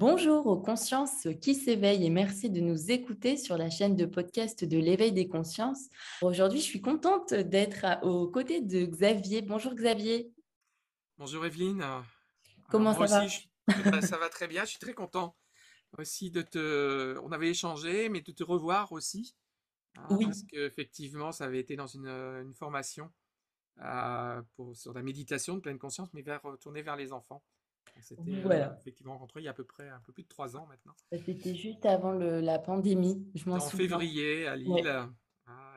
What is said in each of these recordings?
Bonjour aux consciences qui s'éveillent et merci de nous écouter sur la chaîne de podcast de l'éveil des consciences. Aujourd'hui, je suis contente d'être aux côtés de Xavier. Bonjour Xavier, Bonjour Evelyne. Alors comment moi ça aussi, va? ça va très bien. Je suis très content aussi de te. On avait échangé, mais de te revoir aussi, hein, Oui, parce que effectivement, ça avait été dans une formation sur la méditation de pleine conscience, mais tournée vers les enfants. On s'était voilà. effectivement rencontrés il y a à peu près un peu plus de 3 ans maintenant. C'était juste avant la pandémie, je m'en C'était en souviens. février à Oui, Lille. Ah,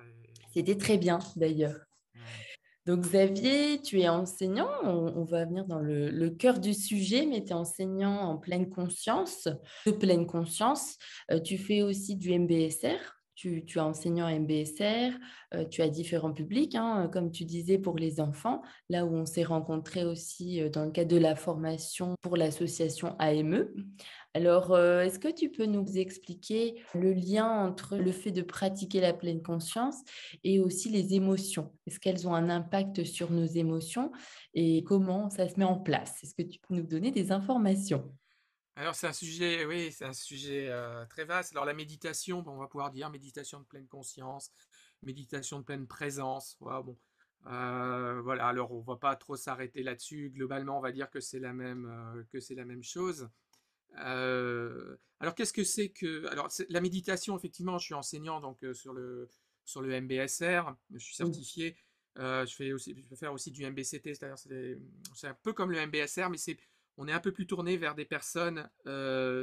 c'était très bien d'ailleurs. ouais. Donc Xavier, tu es enseignant, on va venir dans le cœur du sujet, mais tu es enseignant en pleine conscience, de pleine conscience. Tu fais aussi du MBSR, tu es enseignant MBSR, tu as différents publics, hein, comme tu disais pour les enfants, là où on s'est rencontrés aussi dans le cadre de la formation pour l'association AME. Alors, est-ce que tu peux nous expliquer le lien entre le fait de pratiquer la pleine conscience et aussi les émotions? Est-ce qu'elles ont un impact sur nos émotions et comment ça se met en place? Est-ce que tu peux nous donner des informations? Alors c'est un sujet, oui, c'est un sujet très vaste. Alors la méditation, bon, on va pouvoir dire méditation de pleine conscience, méditation de pleine présence. Voilà, bon, voilà. Alors on va pas trop s'arrêter là-dessus. Globalement, on va dire que c'est la même chose. Alors qu'est-ce que c'est que alors la méditation? Effectivement, je suis enseignant donc sur le MBSR. Je suis Oui, certifié. Je peux faire aussi du MBCT, c'est-à-dire c'est un peu comme le MBSR, mais on est un peu plus tourné vers des personnes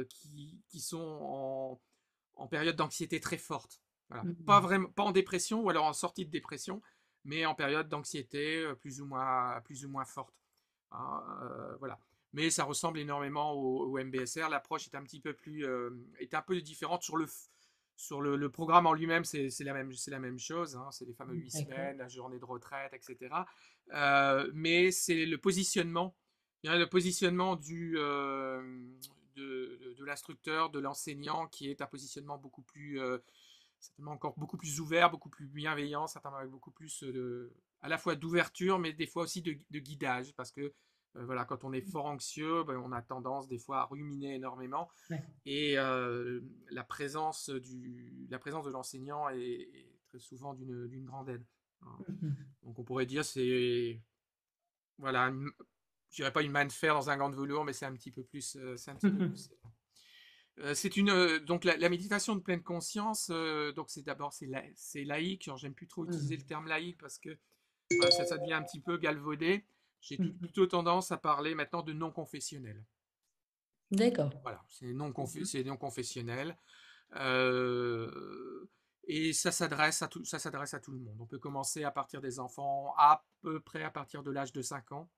qui sont en période d'anxiété très forte. Voilà. Pas mhm. vraiment, pas en dépression ou alors en sortie de dépression, mais en période d'anxiété plus ou moins forte. Hein, voilà. Mais ça ressemble énormément au MBSR. L'approche est un petit peu plus, est un peu différente sur le programme en lui-même. C'est la même chose. Hein. C'est les fameux 8 semaines, D'accord. la journée de retraite, etc. Mais c'est le positionnement de l'instructeur, de l'enseignant, qui est un positionnement certainement encore beaucoup plus ouvert, beaucoup plus bienveillant, certainement avec beaucoup plus à la fois d'ouverture, mais des fois aussi de guidage, parce que voilà, quand on est fort anxieux, ben, on a tendance des fois à ruminer énormément, Ouais. et la présence de l'enseignant est très souvent d'une grande aide. Mhm. Donc on pourrait dire c'est voilà, je dirais pas une main de fer dans un gant de velours, mais c'est un petit peu plus. Donc la méditation de pleine conscience, donc c'est laïque. Alors, j'aime plus trop utiliser le Mhm. terme laïque parce que voilà, ça devient un petit peu galvaudé. J'ai Mhm. plutôt tendance à parler maintenant de non confessionnel. D'accord. Voilà, c'est non confessionnel. Euh, et ça s'adresse à tout le monde. On peut commencer à partir des enfants à peu près à partir de l'âge de 5 ans.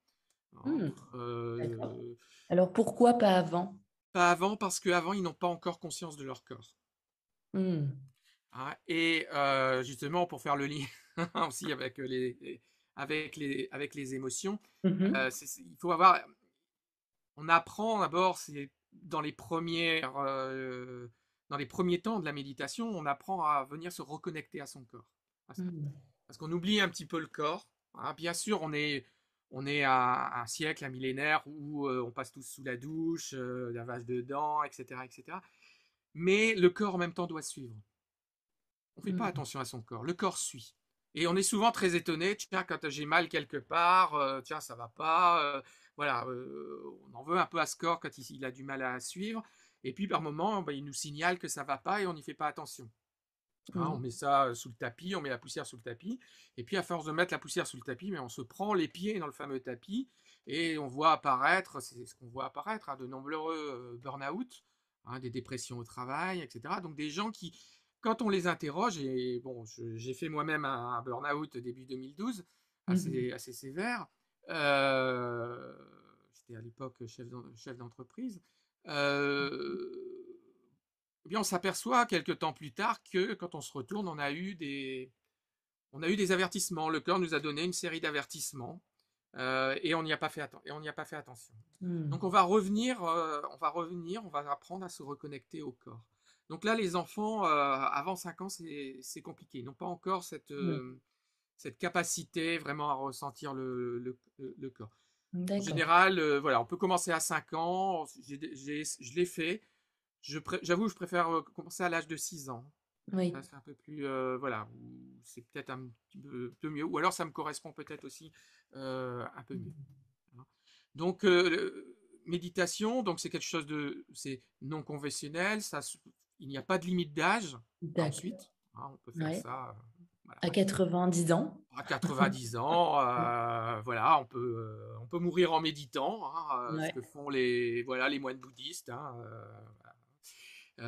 Hein. Mhm. D'accord. Alors, pourquoi pas avant? Pas avant, parce qu'avant, ils n'ont pas encore conscience de leur corps. Mhm. Hein. Et justement, pour faire le lien aussi avec les émotions, Mhm. il faut avoir. On apprend d'abord, c'est dans les premiers temps de la méditation, on apprend à venir se reconnecter à son corps. Mhm. Parce qu'on oublie un petit peu le corps. Hein. Bien sûr, on est à un siècle, un millénaire où on passe tous sous la douche, lavage de dents, etc., etc. Mais le corps en même temps doit suivre. On ne fait pas Mhm. attention à son corps. Le corps suit. Et on est souvent très étonné, tiens, quand j'ai mal quelque part, tiens, ça va pas, voilà, on en veut un peu à ce corps quand il a du mal à suivre, et puis par moment, ben, il nous signale que ça va pas et on n'y fait pas attention. Hein, on Mhm. met ça sous le tapis, on met la poussière sous le tapis, et puis à force de mettre la poussière sous le tapis, mais on se prend les pieds dans le fameux tapis, et on voit apparaître, c'est ce qu'on voit apparaître, hein, de nombreux burn-out, hein, des dépressions au travail, etc. Donc des gens qui, quand on les interroge, et bon, j'ai fait moi-même un burn-out début 2012, Mhm. assez sévère, euh, j'étais à l'époque chef d'entreprise, euh, eh bien, on s'aperçoit quelques temps plus tard que quand on se retourne, on a eu des avertissements. Le corps nous a donné une série d'avertissements et on n'y a pas fait attention. Donc Mhm. on va apprendre à se reconnecter au corps. Donc là, les enfants, avant 5 ans, c'est compliqué. Ils n'ont pas encore Mhm. cette capacité vraiment à ressentir le corps. En D'accord. général, voilà, on peut commencer à 5 ans. Je l'ai fait. J'avoue, je préfère commencer à l'âge de 6 ans. Oui, Ça, c'est un peu plus, voilà, c'est peut-être un petit peu mieux. Ou alors, ça me correspond peut-être aussi un peu mieux. Hein. Donc, méditation, donc c'est quelque chose c'est non conventionnel. Il n'y a pas de limite d'âge. d'accord. Ensuite, hein, on peut faire Ouais. ça, voilà. À 90 ans. À 90 ans, voilà, on peut mourir en méditant, hein, ce Ouais. que font voilà, les moines bouddhistes. Hein,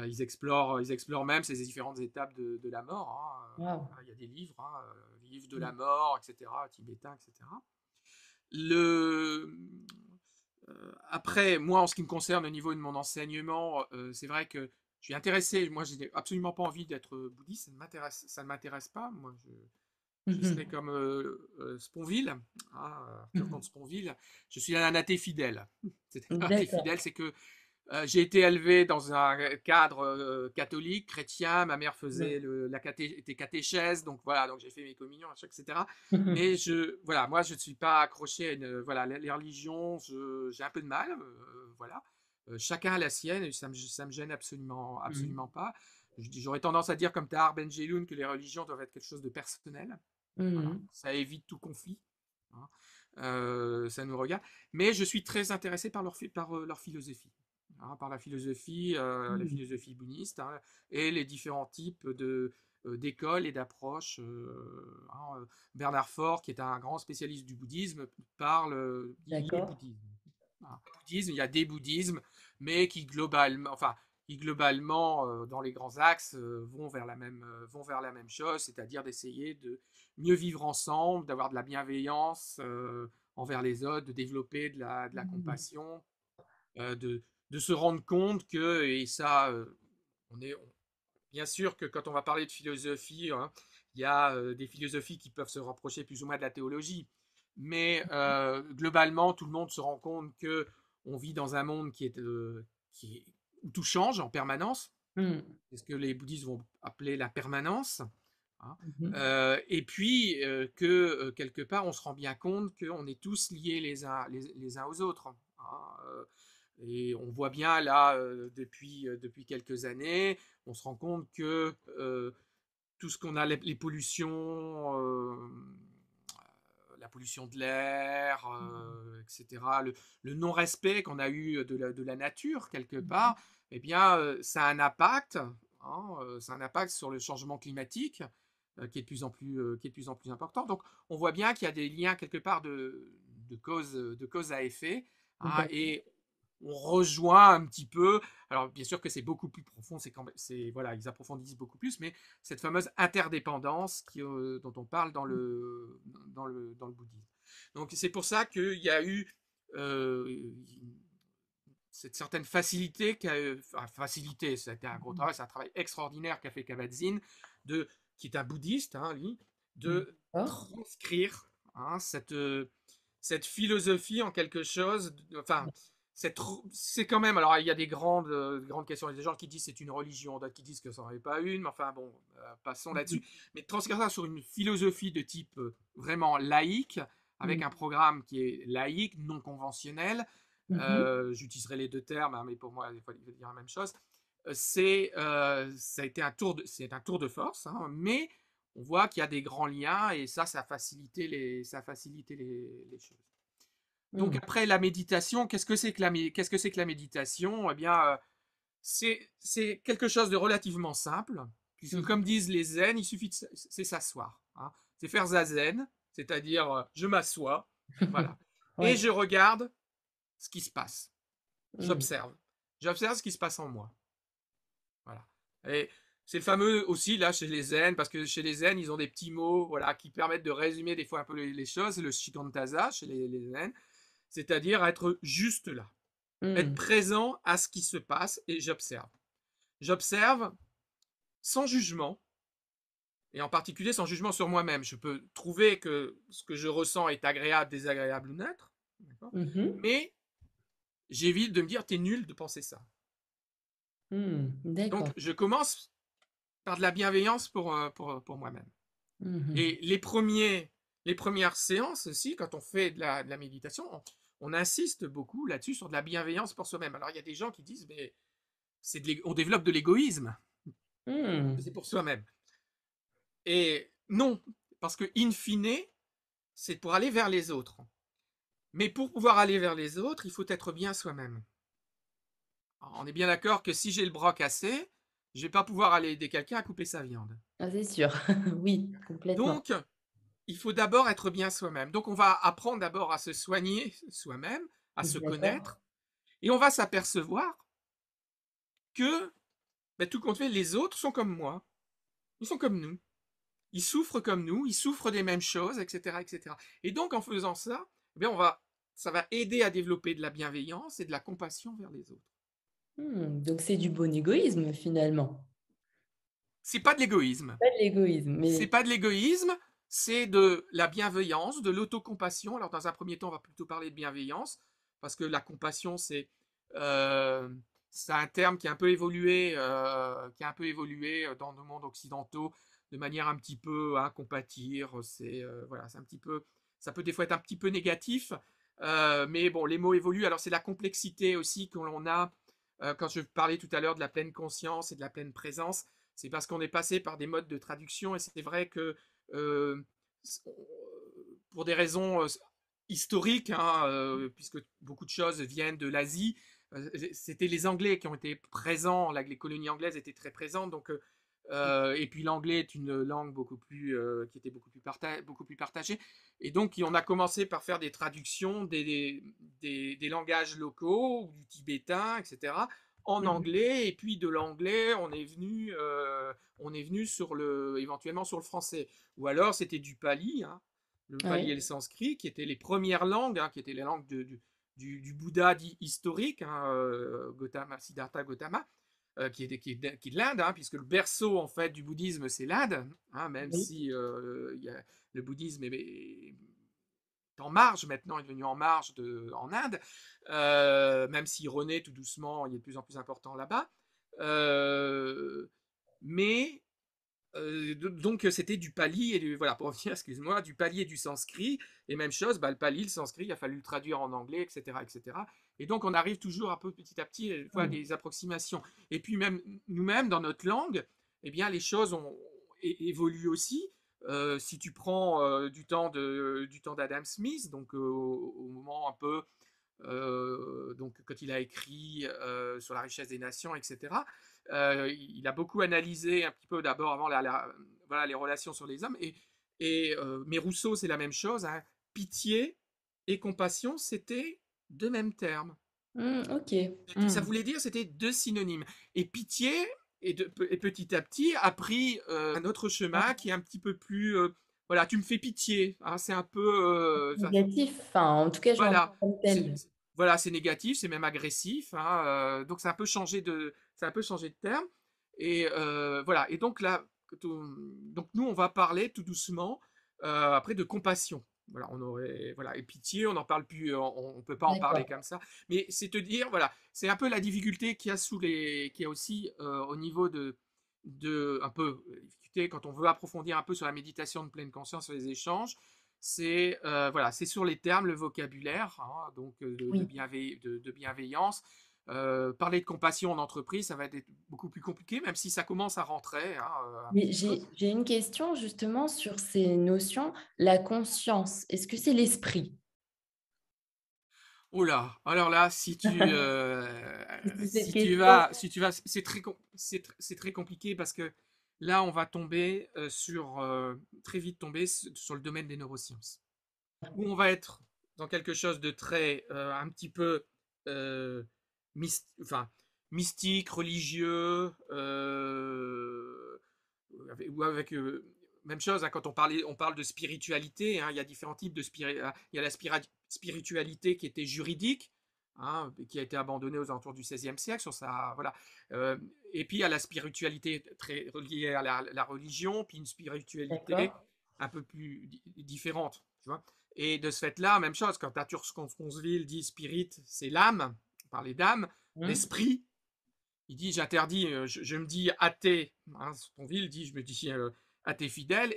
ils explorent même ces différentes étapes de la mort. Hein. Waouh. Il y a des livres, hein, livres de la mort, etc., tibétains, etc. Le, Après, moi, en ce qui me concerne, au niveau de mon enseignement, c'est vrai que je suis intéressé. Moi, je n'ai absolument pas envie d'être bouddhiste. Ça ne m'intéresse pas. Moi, je serais Mhm. comme Sponville, hein, Arthur Mhm. Comte Sponville. Je suis un athée fidèle. Un athée D'accord. fidèle, c'est que j'ai été élevé dans un cadre catholique, chrétien. Ma mère faisait Ouais. était catéchèse, donc voilà, donc j'ai fait mes communions, etc. Mhm. Mais voilà, moi, je ne suis pas accroché à voilà, les religions. J'ai un peu de mal, voilà. Chacun a la sienne, et ça me gêne absolument, absolument Mhm. pas. J'aurais tendance à dire, comme Tahar Benjeloun, que les religions doivent être quelque chose de personnel. Voilà, Mhm. ça évite tout conflit. Hein. Ça nous regarde. Mais je suis très intéressé par leur philosophie. Hein, par la Mhm. philosophie bouddhiste, hein, et les différents types d'écoles et d'approches. Hein. Bernard Faure, qui est un grand spécialiste du bouddhisme, dit le D'accord. bouddhisme. Hein. Le bouddhisme, il y a des bouddhismes, mais qui globalement, dans les grands axes, vont vers la même chose, c'est-à-dire d'essayer de mieux vivre ensemble, d'avoir de la bienveillance envers les autres, de développer de la Mhm. compassion, de se rendre compte que, et ça, bien sûr que quand on va parler de philosophie, hein, il y a des philosophies qui peuvent se rapprocher plus ou moins de la théologie, mais globalement, tout le monde se rend compte que on vit dans un monde où tout change en permanence, Mhm. c'est ce que les bouddhistes vont appeler la permanence. Hein. Mhm. Et puis que quelque part, on se rend bien compte qu'on est tous liés les uns aux autres. Hein. Et on voit bien là, depuis quelques années, on se rend compte que tout ce qu'on a, les pollutions, la pollution de l'air, etc., le non-respect qu'on a eu de la nature quelque part, eh bien, ça a un impact, hein, ça a un impact sur le changement climatique qui est de plus en plus important. Donc, on voit bien qu'il y a des liens quelque part de cause à effet, hein, D'accord. et on rejoint un petit peu. Alors, bien sûr que c'est beaucoup plus profond, voilà, ils approfondissent beaucoup plus, mais cette fameuse interdépendance dont on parle dans le bouddhisme. Donc, c'est pour ça qu'il y a eu euh, cette certaine facilité, enfin, facilité, ça a été un gros travail, c'est un travail extraordinaire qu'a fait Kabat-Zinn, qui est un bouddhiste, hein, lui, de D'accord. transcrire, hein, cette philosophie en quelque chose, enfin, c'est quand même, alors il y a grandes questions, il y a des gens qui disent c'est une religion, d'autres qui disent que ça n'en est pas une, mais enfin bon, passons là-dessus. Mais transcrire ça sur une philosophie de type vraiment laïque, avec un Mhm. programme qui est laïque, non conventionnel, Mhm. j'utiliserai les deux termes, hein, mais pour moi, il faut dire la même chose. Ça a été c'est un tour de force, hein, mais on voit qu'il y a des grands liens et ça a facilité les choses. Donc Mhm. après la méditation, qu'est-ce que c'est que la méditation? Eh bien, c'est quelque chose de relativement simple, puisque Mhm. comme disent les zen, il suffit c'est s'asseoir. Hein. C'est faire zazen, c'est-à-dire je m'assois, voilà, et Ouais. je regarde ce qui se passe. Mhm. J'observe. J'observe ce qui se passe en moi. Voilà. Et c'est le fameux aussi là chez les zen, parce que chez les zen, ils ont des petits mots, voilà, qui permettent de résumer des fois un peu les choses. C'est le shikantaza chez les zen, c'est-à-dire être juste là, être Mhm. présent à ce qui se passe et j'observe. J'observe sans jugement, et en particulier sans jugement sur moi-même. Je peux trouver que ce que je ressens est agréable, désagréable ou neutre, Mhm. mais j'évite de me dire t'es nul de penser ça. Mhm. Donc D'accord. je commence par de la bienveillance pour moi-même. Mhm. Et les premières séances aussi, quand on fait de la méditation, on insiste beaucoup là-dessus sur de la bienveillance pour soi-même. Alors il y a des gens qui disent mais on développe de l'égoïsme, Hmm. c'est pour soi-même. Et non, parce que in fine, c'est pour aller vers les autres. Mais pour pouvoir aller vers les autres, il faut être bien soi-même. On est bien d'accord que si j'ai le bras cassé, je vais pas pouvoir aller aider quelqu'un à couper sa viande. Ah, c'est sûr. Oui, complètement. Donc, il faut d'abord être bien soi-même. Donc, on va apprendre d'abord à se soigner soi-même, à se D'accord. connaître, et on va s'apercevoir que, ben, tout compte fait, les autres sont comme moi. Ils sont comme nous. Ils souffrent comme nous, ils souffrent des mêmes choses, etc., etc. Et donc, en faisant ça, eh bien, ça va aider à développer de la bienveillance et de la compassion vers les autres. Donc c'est du bon égoïsme finalement. C'est pas de l'égoïsme. Pas de l'égoïsme, C'est mais pas de l'égoïsme, c'est de la bienveillance, de l'autocompassion. Alors, dans un premier temps, on va plutôt parler de bienveillance, parce que la compassion, euh, c'est un terme qui a un peu évolué dans nos mondes occidentaux de manière un petit peu à compatir. Voilà, c'est un petit peu, ça peut des fois être un petit peu négatif, mais bon, les mots évoluent. Alors, c'est la complexité aussi que l'on a. Quand je parlais tout à l'heure de la pleine conscience et de la pleine présence, c'est parce qu'on est passé par des modes de traduction et c'est vrai que euh, pour des raisons historiques, hein, puisque beaucoup de choses viennent de l'Asie, c'était les Anglais qui ont été présents, les colonies anglaises étaient très présentes, donc et puis l'anglais est une langue qui était beaucoup plus partagée. Et donc on a commencé par faire des traductions des langages locaux, du tibétain, etc., en Mhm. anglais. Et puis de l'anglais, on est venu éventuellement sur le français. Ou alors c'était du pali, hein, le pali Oui. et le sanskrit, qui étaient les premières langues, hein, qui étaient les langues du Bouddha dit historique, hein, Siddhartha Gautama, qui est de l'Inde, hein, puisque le berceau en fait du bouddhisme c'est l'Inde, hein, même Oui. si le bouddhisme est en marge maintenant, est devenu en marge en Inde, même s'il renaît tout doucement, il est de plus en plus important là-bas. Euh, mais donc c'était du pali et voilà, pour revenir, excuse-moi, du pali et du sanskrit. Et même chose, bah, le pali, le sanskrit, il a fallu le traduire en anglais, etc., etc. Et donc on arrive toujours un peu petit à petit à Mhm. des approximations. Et puis même nous-mêmes dans notre langue, eh bien les choses évoluent aussi. Si tu prends du temps d'Adam Smith, donc au moment un peu donc quand il a écrit sur la richesse des nations, etc. Il a beaucoup analysé un petit peu d'abord avant voilà, les relations sur les hommes. Mais Rousseau, c'est la même chose, hein. Pitié et compassion, c'était deux mêmes termes. Ok. Ça voulait dire, c'était deux synonymes. Et pitié, et petit à petit, a pris un autre chemin qui est un petit peu plus... voilà, tu me fais pitié, hein, c'est un peu... Négatif, enfin, en tout cas, je l'entends voilà, comme c'est tel. voilà, c'est négatif, c'est même agressif, hein, donc ça a un peu changé de terme. Et voilà. Et donc là, donc nous, on va parler tout doucement après de compassion. Voilà, voilà, et pitié, on n'en parle plus, on peut pas en parler D'accord. comme ça. Mais c'est te dire, voilà, c'est un peu la difficulté qu'il y a aussi au niveau un peu difficulté quand on veut approfondir un peu sur la méditation de pleine conscience, sur les échanges, c'est voilà, c'est sur les termes, le vocabulaire, hein, donc Oui. de bienveillance. Parler de compassion en entreprise, ça va être beaucoup plus compliqué, même si ça commence à rentrer, hein, un Mais petit peu. j'ai une question justement sur ces notions. La conscience, est-ce que c'est l'esprit? Oh là, alors là, Si cette question. c'est très compliqué parce que là, on va tomber très vite tomber sur le domaine des neurosciences, où on va être dans quelque chose de très, un petit peu euh, enfin, mystique, religieux, ou avec même chose, hein, quand on parle de spiritualité, hein, il y a différents types il y a la spiritualité qui était juridique, hein, qui a été abandonnée aux alentours du XVIe siècle sur sa voilà. Euh, et puis il y a la spiritualité très reliée à la religion, puis une spiritualité D'accord. un peu plus différente, tu vois. Et de ce fait-là, même chose, quand Arthur Sconceville dit spirit, c'est l'âme, on parlait d'âme, Hmm. l'esprit, il dit j'interdis, je me dis athée, hein, Sconceville dit je me dis athée fidèle,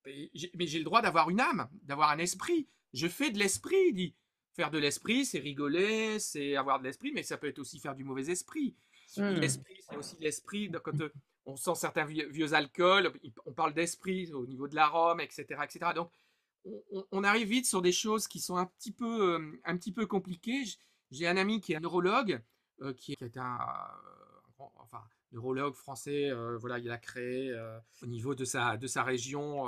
mais j'ai le droit d'avoir une âme, d'avoir un esprit, je fais de l'esprit, il dit. faire de l'esprit, c'est rigoler, c'est avoir de l'esprit, mais ça peut être aussi faire du mauvais esprit. Hmm. L'esprit, c'est aussi l'esprit, quand on sent certains vieux alcools, on parle d'esprit au niveau de l'arôme, etc., etc. Donc, on arrive vite sur des choses qui sont un petit peu compliquées. J'ai un ami qui est un neurologue, qui est enfin, neurologue français, voilà, il a créé au niveau de sa région,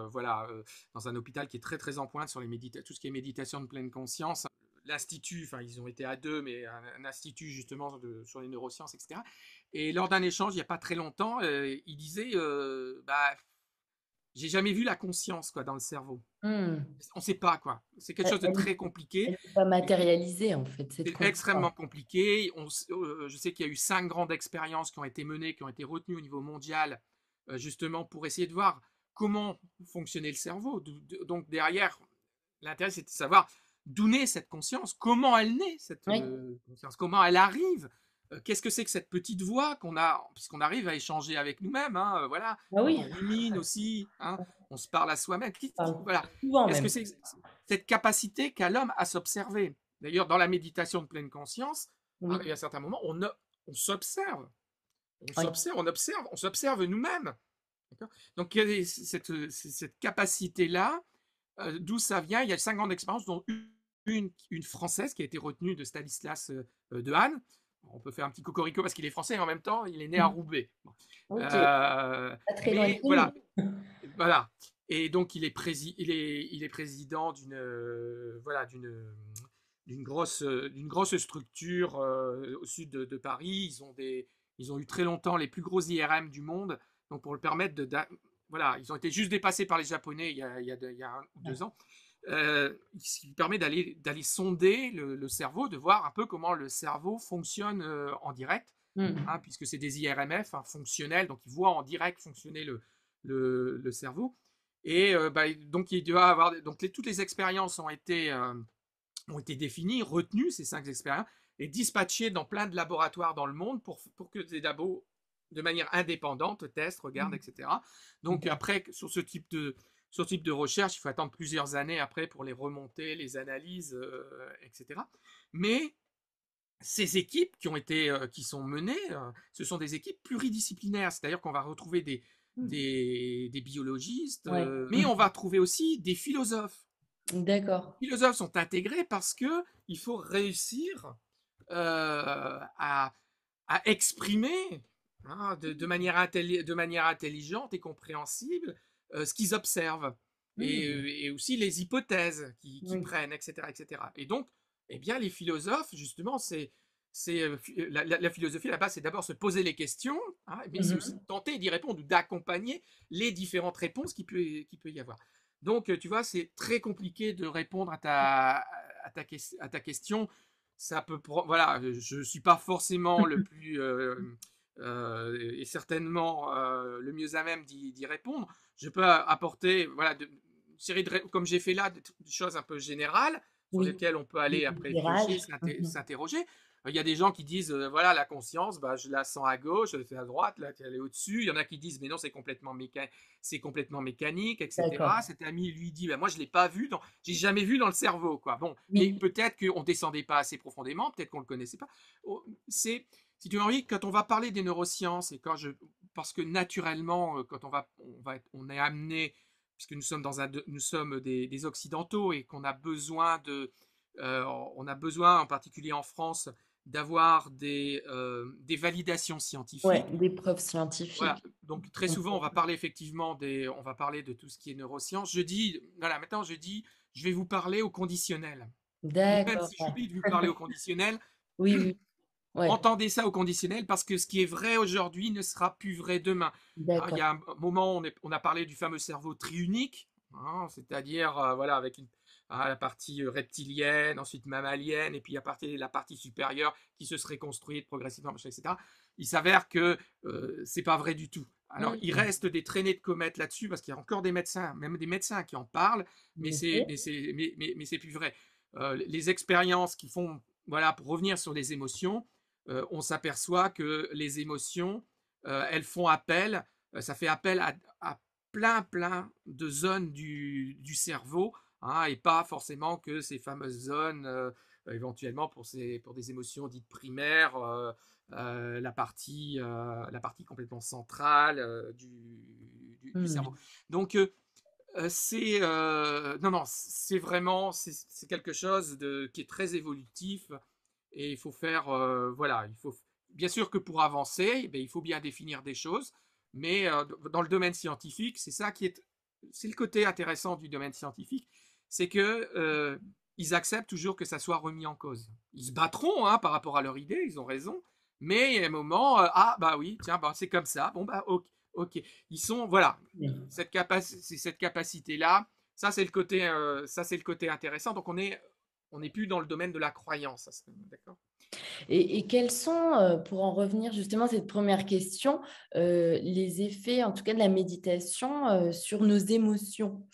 voilà, dans un hôpital qui est très très en pointe sur tout ce qui est méditation de pleine conscience. L'institut, enfin ils ont été à deux, mais un institut justement sur les neurosciences, etc. Et lors d'un échange il n'y a pas très longtemps, il disait, bah, j'ai jamais vu la conscience quoi dans le cerveau. Hmm. On ne sait pas quoi. C'est quelque chose de Elle très compliqué. n'est pas matérialisée, en fait, cette C'est conscience. extrêmement compliqué. Je sais qu'il y a eu 5 grandes expériences qui ont été menées, qui ont été retenues au niveau mondial, justement pour essayer de voir comment fonctionnait le cerveau. Donc derrière, l'intérêt c'est de savoir d'où naît cette conscience, comment elle naît cette Oui, conscience, comment elle arrive. Qu'est-ce que c'est que cette petite voix qu'on a, puisqu'on arrive à échanger avec nous-mêmes, hein, voilà, ah quand oui, on rumine aussi, hein, on se parle à soi-même. on parle Voilà, souvent qu'est-ce que même. c'est cette capacité qu'a l'homme à s'observer. D'ailleurs, dans la méditation de pleine conscience, Oui, il y a certains moments, on s'observe, oui, on s'observe nous-mêmes. Donc, il y a cette capacité-là, d'où ça vient. Il y a 5 ans d'expérience, dont une française qui a été retenue de Stanislas de Anne. On peut faire un petit cocorico parce qu'il est français et en même temps, il est né à mmh. Roubaix. Bon. OK, pas très loin de Mais chez nous. voilà, voilà. Et donc, il est président voilà, d'une grosse structure au sud de Paris. Ils ont eu très longtemps les plus gros IRM du monde. Donc, pour le permettre voilà, ils ont été juste dépassés par les Japonais il y a 1 ou 2 ans. Ce qui permet d'aller sonder le cerveau, de voir un peu comment le cerveau fonctionne en direct, Mmh. hein, puisque c'est des IRMF hein, fonctionnels, donc ils voient en direct fonctionner le cerveau. Et bah, donc il doit avoir donc toutes les expériences ont été définies, retenues ces 5 expériences et dispatchées dans plein de laboratoires dans le monde pour que des labos de manière indépendante testent, regardent, etc. Donc D'accord. après sur ce type de recherche, il faut attendre plusieurs années après pour les remonter, les analyses, etc. Mais ces équipes qui sont menées, ce sont des équipes pluridisciplinaires, c'est-à-dire qu'on va retrouver Mmh. des biologistes, Ouais. mais on va trouver aussi des philosophes. D'accord. Les philosophes sont intégrés parce que il faut réussir à exprimer hein, de manière intelligente et compréhensible ce qu'ils observent Mmh. et aussi les hypothèses qui Oui. prennent, etc., etc. Et donc, eh bien, les philosophes, justement, la philosophie là-bas, c'est d'abord se poser les questions, hein, mais c'est aussi Mmh. tenter d'y répondre ou d'accompagner les différentes réponses qui peut y avoir. Donc, tu vois, c'est très compliqué de répondre à ta question. Ça peut, voilà, je ne suis pas forcément le plus et certainement le mieux à même d'y répondre. Je peux apporter, voilà, une série comme j'ai fait là, des choses un peu générales sur Oui, lesquelles on peut aller des après éclairages. piocher, Mmh. s'interroger. Il y a des gens qui disent, voilà, la conscience, bah, je la sens à gauche, c'est à droite, là, elle est au-dessus. Il y en a qui disent, mais non, c'est complètement mécanique, etc. D'accord. Cet ami lui dit, bah, moi, je l'ai pas vu, j'ai jamais vu dans le cerveau, quoi. Bon, mais Oui. peut-être qu'on descendait pas assez profondément, peut-être qu'on le connaissait pas. Oh, si tu as envie, quand on va parler des neurosciences et parce que naturellement, quand on est amené, puisque nous sommes des occidentaux et qu'on a besoin on a besoin, en particulier en France, d'avoir des validations Ouais, scientifiques. des preuves Voilà. scientifiques. Donc très souvent, on va parler de tout ce qui est neurosciences. Voilà, maintenant je dis, je vais vous parler au conditionnel. Même D'accord, si ouais. j'oublie de vous parler au conditionnel, Oui, oui, ouais, entendez ça au conditionnel parce que ce qui est vrai aujourd'hui ne sera plus vrai demain. Alors, il y d'accord. a un moment, on a parlé du fameux cerveau triunique, hein, c'est-à-dire voilà, avec la partie reptilienne, ensuite mammalienne, et puis à partir de la partie supérieure qui se serait construite progressivement, etc. Il s'avère que c'est pas vrai du tout. Alors, il Mmh. reste des traînées de comètes là-dessus parce qu'il y a encore des médecins, même des médecins qui en parlent, OK. mais c'est plus vrai. Les expériences qui font, voilà, pour revenir sur les émotions, on s'aperçoit que les émotions, elles font ça fait appel à plein de zones du cerveau, hein, et pas forcément que ces fameuses zones, éventuellement pour des émotions dites primaires, la partie complètement centrale du cerveau. Mmh. Donc, non, non, c'est vraiment, c'est quelque chose qui est très évolutif, et il faut faire, voilà, bien sûr que pour avancer, eh bien, il faut bien définir des choses, mais dans le domaine scientifique, c'est le côté intéressant du domaine scientifique, c'est que ils acceptent toujours que ça soit remis en cause. Ils se battront, hein, par rapport à leur idée, ils ont raison, mais il y a un moment, ah bah oui, tiens, bah, c'est comme ça, bon bah ok, ok. Ils sont, voilà, cette capacité-là, ça c'est le côté intéressant. Donc on n'est plus dans le domaine de la croyance, d'accord? Et quels sont, pour en revenir justement à cette première question, les effets, en tout cas de la méditation, sur nos émotions?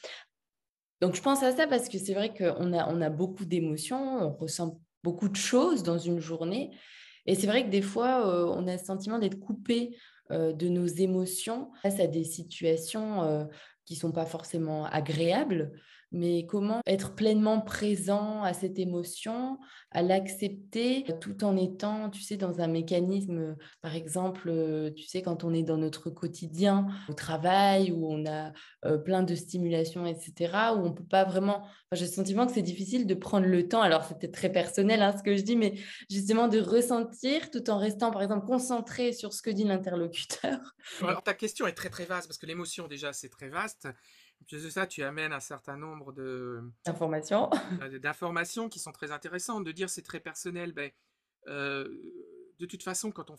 Donc je pense à ça parce que c'est vrai qu'on a beaucoup d'émotions, on ressent beaucoup de choses dans une journée et c'est vrai que des fois, on a le sentiment d'être coupé, de nos émotions face à des situations, qui sont pas forcément agréables. Mais comment être pleinement présent à cette émotion, à l'accepter, tout en étant, tu sais, dans un mécanisme, par exemple, tu sais, quand on est dans notre quotidien, au travail, où on a, plein de stimulations et cetera, où on peut pas vraiment j'ai le sentiment que c'est difficile de prendre le temps, alors c'est peut-être très personnel, hein, ce que je dis, mais justement de ressentir tout en restant, par exemple, concentré sur ce que dit l'interlocuteur. Alors ta question est très très vaste, parce que l'émotion déjà c'est très vaste. En plus de ça, tu amènes un certain nombre Information. d'informations qui sont très intéressantes. De dire c'est très personnel, ben, euh, de toute façon, quand on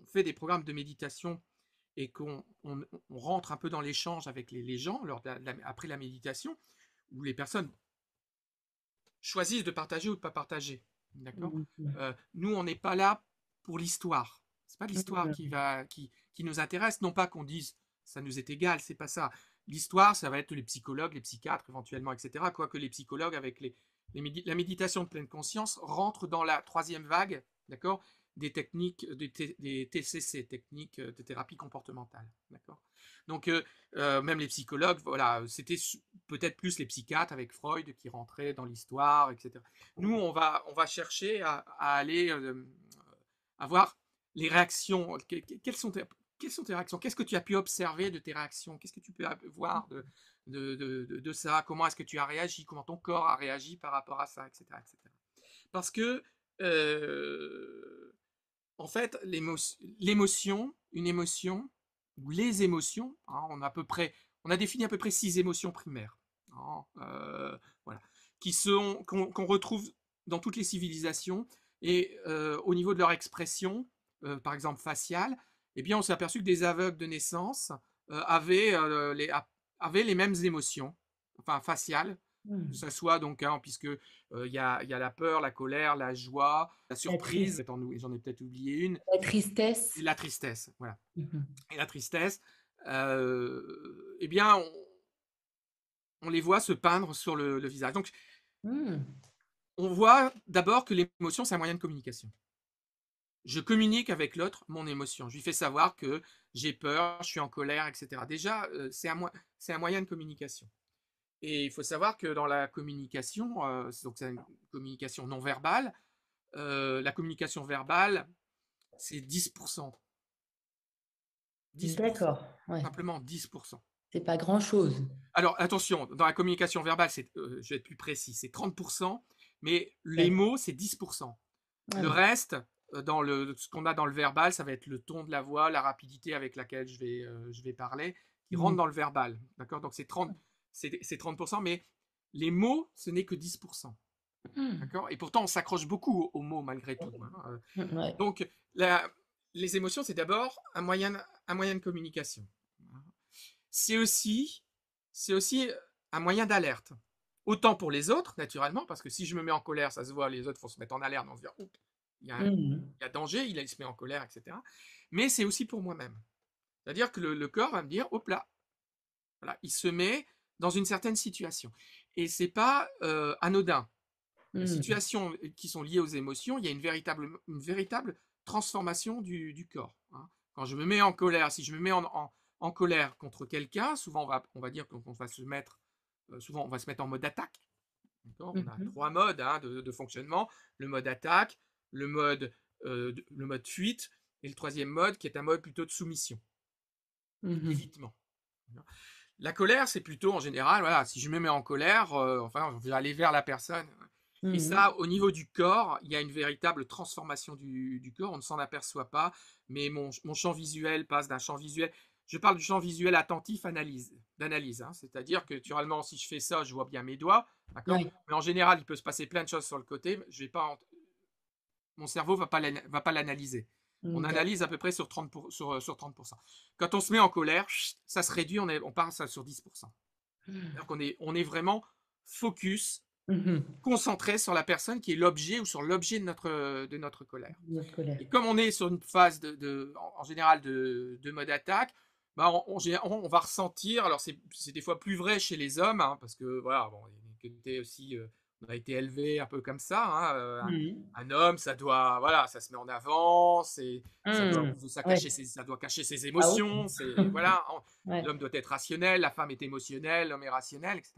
fait des programmes de méditation et qu'on rentre un peu dans l'échange avec les gens après la méditation, où les personnes choisissent de partager ou de ne pas partager. D'accord. Mmh mh. Nous, on n'est pas là pour l'histoire. C'est pas l'histoire Mmh. qui nous intéresse. Non pas qu'on dise ça nous est égal, c'est pas ça. L'histoire, ça va être les psychologues, les psychiatres éventuellement, etc. Quoique les psychologues, avec la méditation de pleine conscience, rentrent dans la troisième vague, d'accord, des techniques, des TCC, techniques de thérapie comportementale, d'accord. Donc, même les psychologues, voilà, c'était peut-être plus les psychiatres avec Freud qui rentraient dans l'histoire, etc. Nous, on va chercher à aller avoir les réactions. Quelles sont tes réactions? Qu'est-ce que tu as pu observer de tes réactions? Qu'est-ce que tu peux voir de ça? Comment est-ce que tu as réagi? Comment ton corps a réagi par rapport à ça, etc., etc. Parce que, en fait, une émotion, ou les émotions, hein, on a défini à peu près 6 émotions primaires, hein, voilà, qu'on retrouve dans toutes les civilisations, et au niveau de leur expression, par exemple faciale, eh bien, on s'est aperçu que des aveugles de naissance avaient les mêmes émotions, enfin faciales, que Mmh. ce soit donc, hein, puisque il y a la peur, la colère, la joie, la La surprise, triste j'en ai peut-être oublié une, la et tristesse. la tristesse, voilà. Mmh mh. Et la tristesse, eh bien, on les voit se peindre sur le visage. Donc, Mmh. on voit d'abord que l'émotion, c'est un moyen de communication. Je communique avec l'autre mon émotion. Je lui fais savoir que j'ai peur, je suis en colère, etc. Déjà, c'est un moyen de communication. Et il faut savoir que dans la communication, donc c'est une communication non verbale, la communication verbale, c'est 10%. 10%. D'accord, ouais. Simplement 10%. C'est pas grand-chose. Alors attention, dans la communication verbale, je vais être plus précis, c'est 30%, mais les D'accord. mots, c'est 10%. Ah Le oui. reste, ce qu'on a dans le verbal, ça va être le ton de la voix, la rapidité avec laquelle je vais parler, qui rentre Mmh. dans le verbal. D'accord. Donc c'est 30%, mais les mots, ce n'est que 10%. Mmh. D'accord. Et pourtant, on s'accroche beaucoup aux mots malgré tout, hein. Mmh, ouais. Donc, les émotions, c'est d'abord un moyen de communication. C'est aussi, c'est aussi un moyen d'alerte. Autant pour les autres, naturellement, parce que si je me mets en colère, ça se voit, les autres vont se mettre en alerte, vont se dire, oups, Mmh. il y a danger, il se met en colère, etc. Mais c'est aussi pour moi-même. C'est-à-dire que le corps va me dire, hop là, voilà, il se met dans une certaine situation. Et c'est pas anodin. Les Mmh. situations qui sont liées aux émotions, il y a une véritable transformation du corps, hein. Quand je me mets en colère, si je me mets en colère contre quelqu'un, souvent on va dire qu'on va se mettre souvent on va se mettre en mode attaque. On a Mhm. 3 modes hein, de fonctionnement. Le mode attaque, le mode fuite et le troisième mode qui est un mode plutôt de soumission et Mhm. d'évitement. La colère, c'est plutôt en général, voilà, si je me mets en colère, enfin, je vais aller vers la personne. Et Mhm. ça, au niveau du corps, il y a une véritable transformation du corps, on ne s'en aperçoit pas, mais mon champ visuel passe d'un champ visuel. Je parle du champ visuel attentif d'analyse, hein, c'est-à-dire que naturellement, si je fais ça, je vois bien mes doigts, d'accord? Ouais. Mais en général, il peut se passer plein de choses sur le côté, je vais pas, mon cerveau va pas l'analyser. On D'accord. analyse à peu près sur 30%. Quand on se met en colère, ça se réduit, on passe sur 10%. C'est-à-dire on est vraiment focus, Mhm. concentré sur la personne qui est l'objet ou sur l'objet de notre colère. Notre colère. Et comme on est sur une phase en général de mode attaque, bah on va ressentir, alors c'est des fois plus vrai chez les hommes, hein, parce que voilà, bon, aussi, on a été élevé un peu comme ça, hein, Mhm. un homme, ça doit, voilà, ça se met en avant, Mhm. Ouais. ça doit cacher ses Ah oui. émotions, voilà, Ouais. l'homme doit être rationnel, la femme est émotionnelle, l'homme est rationnel, etc.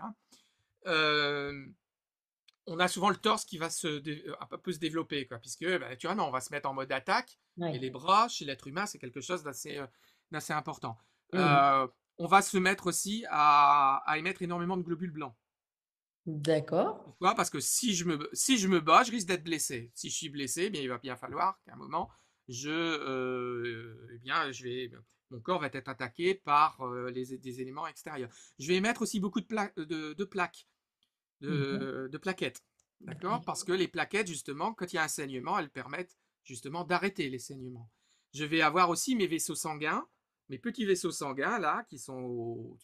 Euh, on a souvent le torse qui va un peu se développer, quoi, puisque bah, naturellement, on va se mettre en mode attaque, et Ouais. les bras, chez l'être humain, c'est quelque chose d'assez important. Mhm. Euh, on va se mettre aussi à émettre énormément de globules blancs. D'accord. Pourquoi? Parce que si je me bats, je risque d'être blessé. Si je suis blessé, bien, il va bien falloir qu'à un moment, eh bien, mon corps va être attaqué par des éléments extérieurs. Je vais émettre aussi beaucoup de plaques, Mhm. de plaquettes. D'accord? Ok. Parce que les plaquettes, justement, quand il y a un saignement, elles permettent justement d'arrêter les saignements. Je vais avoir aussi mes vaisseaux sanguins, mes petits vaisseaux sanguins, là, qui vont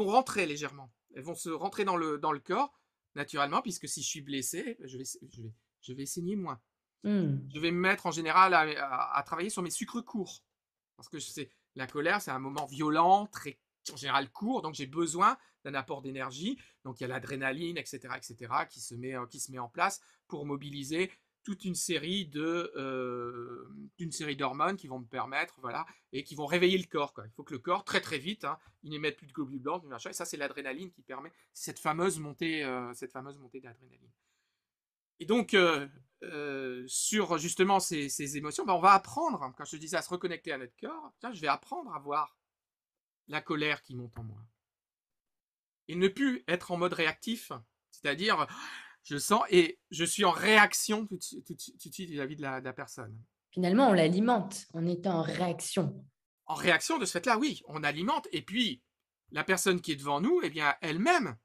rentrer légèrement. Elles vont se rentrer dans le corps, naturellement, puisque si je suis blessé, je vais saigner moins. Mhm. Je vais me mettre en général à travailler sur mes sucres courts. Parce que la colère, c'est un moment violent, très, en général court, donc j'ai besoin d'un apport d'énergie. Donc il y a l'adrénaline, etc., qui se met en place pour mobiliser toute une série d'hormones qui vont me permettre, voilà, et qui vont réveiller le corps, quoi. Il faut que le corps, très très vite, hein, il n'émette plus de globules blancs, et ça c'est l'adrénaline qui permet cette fameuse montée d'adrénaline. Et donc, sur justement ces émotions, ben, on va apprendre, hein, quand je te disais à se reconnecter à notre corps, tiens, je vais apprendre à voir la colère qui monte en moi. Et ne plus être en mode réactif, c'est-à-dire, je sens et je suis en réaction tout de suite vis-à-vis de la personne. Finalement, on l'alimente. On est en réaction. En réaction de ce fait-là, oui, on alimente, et puis la personne qui est devant nous, eh bien, elle-même,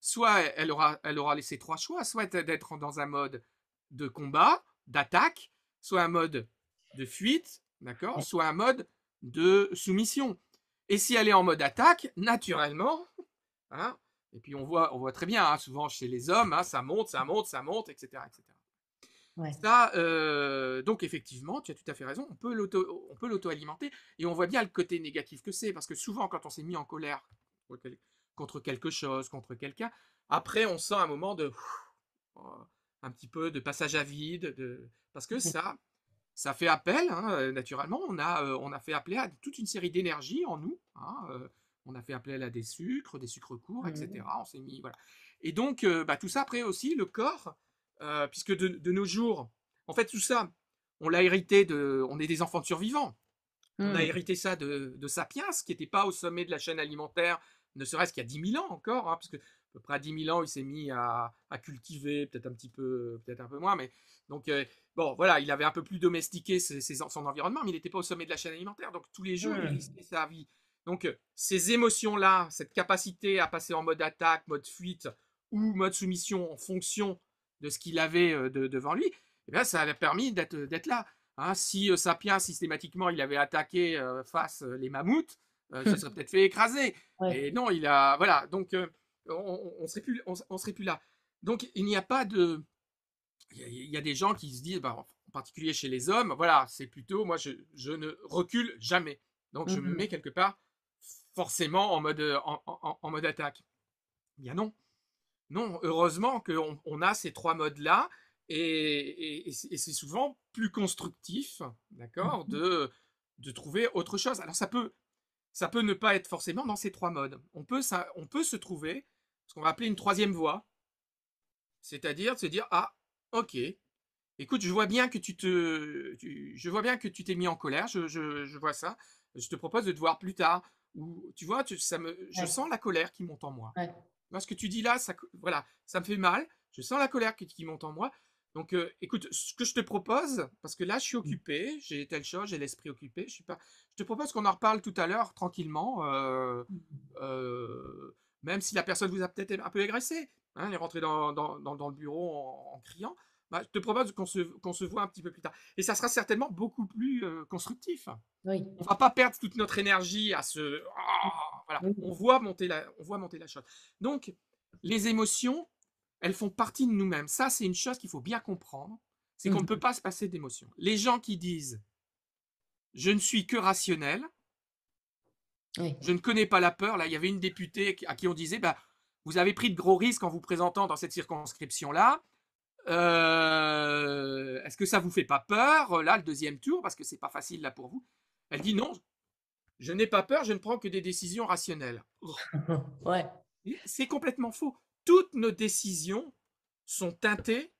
soit elle aura laissé trois choix, soit d'être dans un mode de combat, d'attaque, soit un mode de fuite, d'accord, Ouais. soit un mode de soumission. Et si elle est en mode attaque, naturellement, hein, et puis on voit très bien, hein, souvent chez les hommes, hein, ça monte, ça monte, ça monte, etc., etc. Ouais. Ça, donc effectivement, tu as tout à fait raison, on peut l'auto-alimenter, et on voit bien le côté négatif que c'est, parce que souvent, quand on s'est mis en colère contre quelque chose, contre quelqu'un, après, on sent un moment un petit peu de passage à vide, parce que Ouais. ça fait appel, hein, naturellement, on a fait appel à toute une série d'énergies en nous, hein, on a fait appel à des sucres courts, Mhm. etc. On s'est mis, voilà. Et donc, bah, tout ça, après aussi, le corps, puisque de nos jours, en fait, tout ça, on est des enfants de survivants. On a Mhm. hérité ça de Sapiens, qui n'était pas au sommet de la chaîne alimentaire, ne serait-ce qu'il y a 10 000 ans encore, hein, parce que à peu près à 10 000 ans, il s'est mis à cultiver, peut-être un peu moins, mais donc, bon, voilà, il avait un peu plus domestiqué son environnement, mais il n'était pas au sommet de la chaîne alimentaire, donc tous les jours, il Mhm. risquait sa vie. Donc, ces émotions-là, cette capacité à passer en mode attaque, mode fuite ou mode soumission en fonction de ce qu'il avait devant lui, eh bien, ça a permis d'être là. Hein, si Sapiens, systématiquement, il avait attaqué face les mammouths, ça serait peut-être fait écraser. Ouais. Et non, voilà, donc on serait plus là. Donc il n'y a pas de, il y a des gens qui se disent, bah, en particulier chez les hommes, voilà, c'est plutôt, moi, je ne recule jamais. Donc je me mets Mhm. quelque part forcément en mode attaque. Eh bien non, non, heureusement qu'on a ces trois modes-là, et c'est souvent plus constructif, d'accord, Mhm. de trouver autre chose. Alors ça peut ne pas être forcément dans ces trois modes. On peut se trouver ce qu'on va appeler une troisième voie. C'est-à-dire de se dire, ah, ok, écoute, je vois bien que je vois bien que tu t'es mis en colère, je vois ça, je te propose de te voir plus tard. Ou, tu vois, je Ouais. sens la colère qui monte en moi. Ouais. Moi, ce que tu dis là, voilà, ça me fait mal, je sens la colère qui monte en moi. Donc, écoute, ce que je te propose, parce que là, je suis Mmh. occupé, j'ai telle chose, j'ai l'esprit occupé, je te propose qu'on en reparle tout à l'heure, tranquillement, Mmh. même si la personne vous a peut-être un peu agressé, hein, elle est rentrée dans le bureau en criant. Bah, je te propose qu'on se voit un petit peu plus tard. Et ça sera certainement beaucoup plus constructif. Oui. On va pas perdre toute notre énergie à se... voilà, Oui. on voit monter la chose. Donc, les émotions, elles font partie de nous-mêmes. Ça, c'est une chose qu'il faut bien comprendre. C'est qu'on ne peut Mmh. pas se passer d'émotions. Les gens qui disent je ne suis que rationnel, Oui. je ne connais pas la peur. Là, il y avait une députée à qui on disait bah, vous avez pris de gros risques en vous présentant dans cette circonscription-là. Est-ce que ça vous fait pas peur là le deuxième tour parce que c'est pas facile là pour vous? Elle dit non, je n'ai pas peur, je ne prends que des décisions rationnelles. Oh. Ouais. C'est complètement faux. Toutes nos décisions sont teintées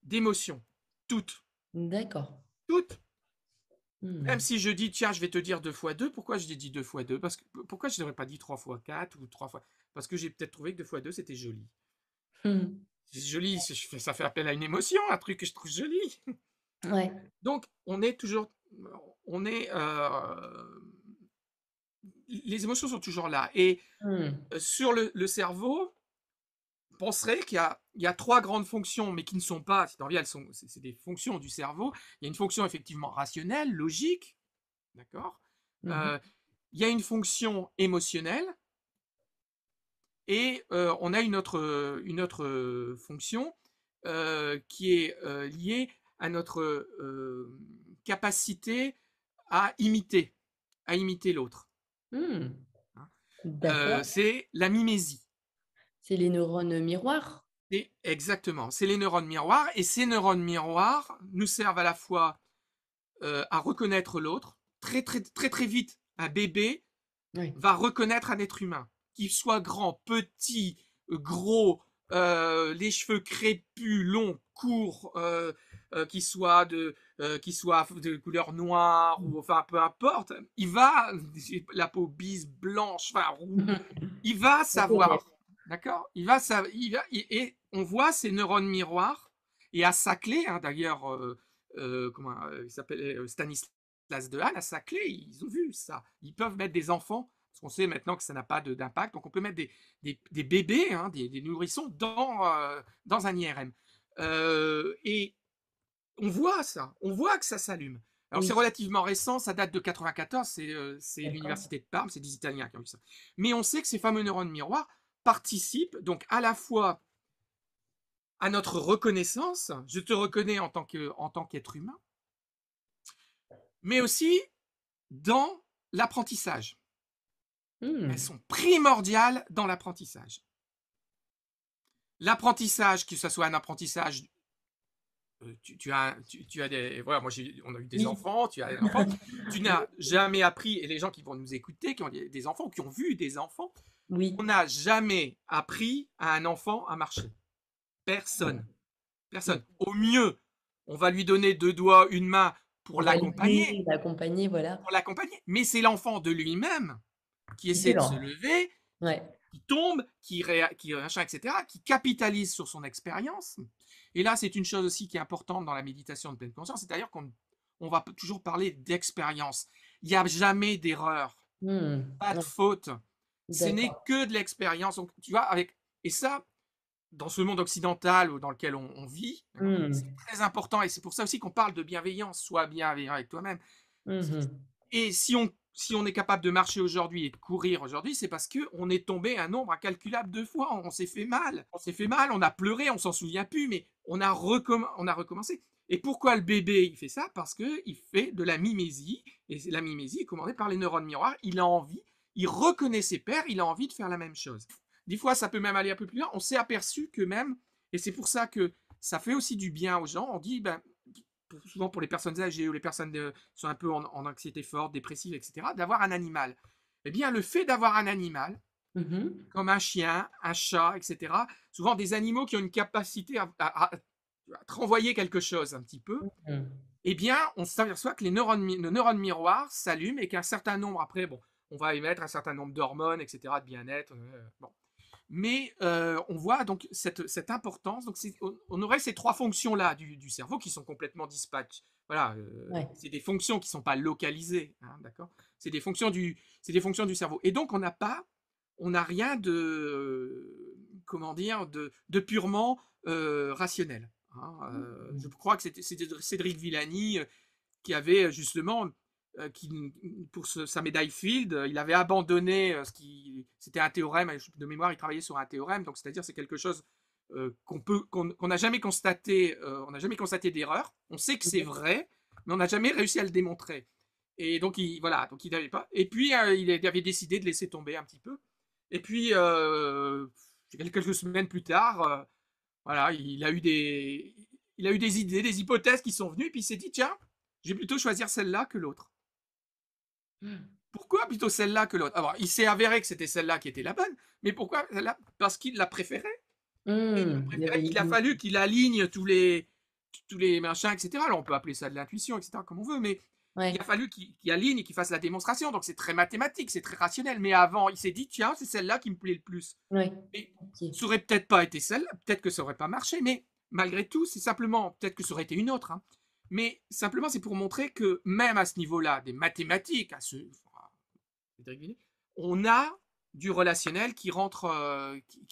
d'émotions. Toutes. D'accord. Toutes. Même Mmh. si je dis, tiens, je vais te dire 2 fois 2, pourquoi je dis 2 fois 2? Pourquoi je n'aurais pas dit 3 fois 4 ou 3 fois? Parce que j'ai peut-être trouvé que 2 fois 2, c'était joli. Mmh. C'est joli, ça fait appel à une émotion, un truc que je trouve joli. Ouais. Donc, on est toujours, on est, les émotions sont toujours là. Et Mmh. sur le cerveau, on penserait il y a 3 grandes fonctions, mais qui ne sont pas, si tu en viens, c'est des fonctions du cerveau. Il y a une fonction effectivement rationnelle, logique, d'accord. Mmh mh. Euh, il y a une fonction émotionnelle et on a une autre fonction qui est liée à notre capacité à imiter l'autre. Mmh. Hein. D'accord. C'est la mimésie. C'est les neurones miroirs? Et exactement, c'est les neurones miroirs, et ces neurones miroirs nous servent à la fois à reconnaître l'autre. Très, très, très, très vite, un bébé Oui. va reconnaître un être humain, qu'il soit grand, petit, gros, les cheveux crépus, longs, courts, qu'il soit de couleur noire Mmh. ou enfin peu importe, il va, la peau bise, blanche, enfin roux, il va Reconnaître. savoir, d'accord. Et on voit ces neurones miroirs, et à Saclay, hein, d'ailleurs, comment il s'appelle, Stanislas Dehaene, à Saclay, ils ont vu ça. Ils peuvent mettre des enfants, parce qu'on sait maintenant que ça n'a pas d'impact, donc on peut mettre des bébés, hein, des nourrissons dans un IRM. Et on voit ça, on voit que ça s'allume. Alors c'est Oui. relativement récent, ça date de 94, c'est D'accord. l'université de Parme, c'est des Italiens qui ont vu ça. Mais on sait que ces fameux neurones miroirs participent donc à la fois à notre reconnaissance, je te reconnais en tant qu'être humain, mais aussi dans l'apprentissage. Elles Mmh. sont primordiales dans l'apprentissage. L'apprentissage, que ce soit un apprentissage, tu as des, voilà, on a eu des Oui. enfants, tu as des enfants, tu n'as jamais appris, et les gens qui vont nous écouter, qui ont des enfants, qui ont vu des enfants, Oui. on n'a jamais appris à un enfant à marcher. Personne. Mmh. Personne. Au mieux, on va lui donner 2 doigts, une main pour Pour valider, l'accompagner, l'accompagner, voilà. mais c'est l'enfant de lui-même qui Qui fait essaie de se l'en lever, ouais. qui tombe, machin, etc., qui capitalise sur son expérience. Et là, c'est une chose aussi qui est importante dans la méditation de pleine conscience, c'est-à-dire qu'on va toujours parler d'expérience. Il n'y a jamais d'erreur, Mmh. pas de Ouais. faute. Ce n'est D'accord. que de l'expérience. Donc, tu vois, et ça, dans ce monde occidental dans lequel on vit, c'est Mmh. très important. Et c'est pour ça aussi qu'on parle de bienveillance. Sois bienveillant avec toi-même. Mmh mh. Et si on est capable de marcher aujourd'hui et de courir aujourd'hui, c'est parce qu'on est tombé un nombre incalculable de fois. On s'est fait mal. On s'est fait mal, on a pleuré, on s'en souvient plus, mais on a recommencé. Et pourquoi le bébé il fait ça? Parce qu'il fait de la mimésie. Et la mimésie est commandée par les neurones miroirs. Il a envie, il reconnaît ses pairs, il a envie de faire la même chose. Des fois, ça peut même aller un peu plus loin. On s'est aperçu que même, et c'est pour ça que ça fait aussi du bien aux gens, on dit, ben, souvent pour les personnes âgées ou les personnes qui sont un peu en anxiété forte, dépressive, etc., d'avoir un animal. Eh bien, le fait d'avoir un animal, Mhm. comme un chien, un chat, etc. Souvent des animaux qui ont une capacité à te renvoyer quelque chose un petit peu. Mhm. Eh bien, on s'aperçoit que nos neurones miroirs s'allument et qu'un certain nombre, après, bon, on va émettre un certain nombre d'hormones, etc., de bien-être. Bon. Mais on voit donc cette importance. Donc, on aurait ces trois fonctions-là du cerveau qui sont complètement dispatchées. Voilà, Ouais. c'est des fonctions qui ne sont pas localisées, hein, d'accord. C'est des fonctions du cerveau. Et donc, on n'a rien comment dire, de purement rationnel. Hein. Je crois que c'était Cédric Villani qui avait justement, pour sa médaille Field, il avait abandonné c'était un théorème, de mémoire, il travaillait sur un théorème, donc c'est-à-dire c'est quelque chose qu'on n'a jamais constaté, on n'a jamais constaté d'erreur. On sait que c'est vrai, mais on n'a jamais réussi à le démontrer. Et donc voilà, donc il n'avait pas. Et puis il avait décidé de laisser tomber un petit peu. Et puis quelques semaines plus tard, voilà, il a eu des idées, des hypothèses qui sont venues, et puis il s'est dit, tiens, je vais plutôt choisir celle-là que l'autre. Pourquoi plutôt celle-là que l'autre? Alors, il s'est avéré que c'était celle-là qui était la bonne, mais pourquoi celle-là? Parce qu'il l'a préférée. Et Il y avait il a fallu qu'il aligne tous les machins, etc. Alors, on peut appeler ça de l'intuition, etc., comme on veut, mais il ouais. a fallu qu'il aligne et qu'il fasse la démonstration. Donc, c'est très mathématique, c'est très rationnel. Mais avant, il s'est dit, tiens, c'est celle-là qui me plaît le plus. Ouais. Et Ok. ça aurait peut-être pas été celle-là, peut-être que ça aurait pas marché, mais malgré tout, c'est simplement, peut-être que ça aurait été une autre, hein. Mais simplement, c'est pour montrer que même à ce niveau-là, des mathématiques, on a du relationnel qui rentre,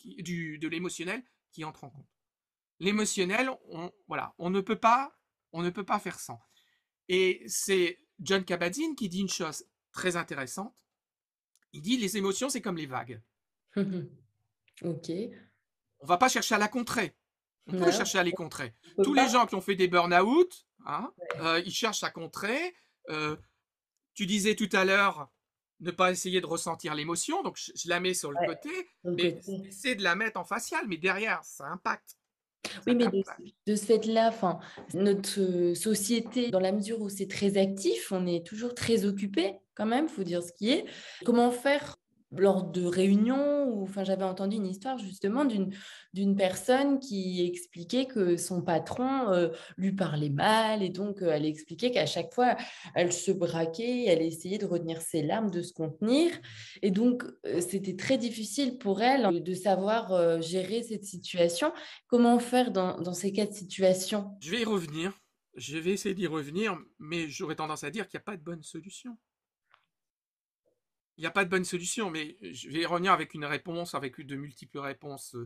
de l'émotionnel qui entre en compte. L'émotionnel, voilà, on ne peut pas faire sans. Et c'est John Kabat-Zinn qui dit une chose très intéressante. Il dit les émotions, c'est comme les vagues. Ok. On ne va pas chercher à la contrer. On peut Non, chercher à les contrer. on peut Tous les pas. gens qui ont fait des burn-out, hein, ils cherchent à contrer. Tu disais tout à l'heure, ne pas essayer de ressentir l'émotion, donc je la mets sur le Ouais. côté, De l'autre mais côté. c'est de la mettre en facial, mais derrière, ça impacte. Ça Oui, mais impacte. de ce fait-là, enfin, notre société, dans la mesure où c'est très actif, on est toujours très occupé quand même, faut dire ce qui est. Comment faire lors de réunions ou, enfin, j'avais entendu une histoire justement d'une personne qui expliquait que son patron lui parlait mal et donc elle expliquait qu'à chaque fois, elle se braquait, elle essayait de retenir ses larmes, de se contenir. Et donc, c'était très difficile pour elle de savoir gérer cette situation. Comment faire dans ces cas de situation? Je vais y revenir. Je vais essayer d'y revenir, mais j'aurais tendance à dire qu'il n'y a pas de bonne solution. Il n'y a pas de bonne solution, mais je vais y revenir avec une réponse, avec de multiples réponses,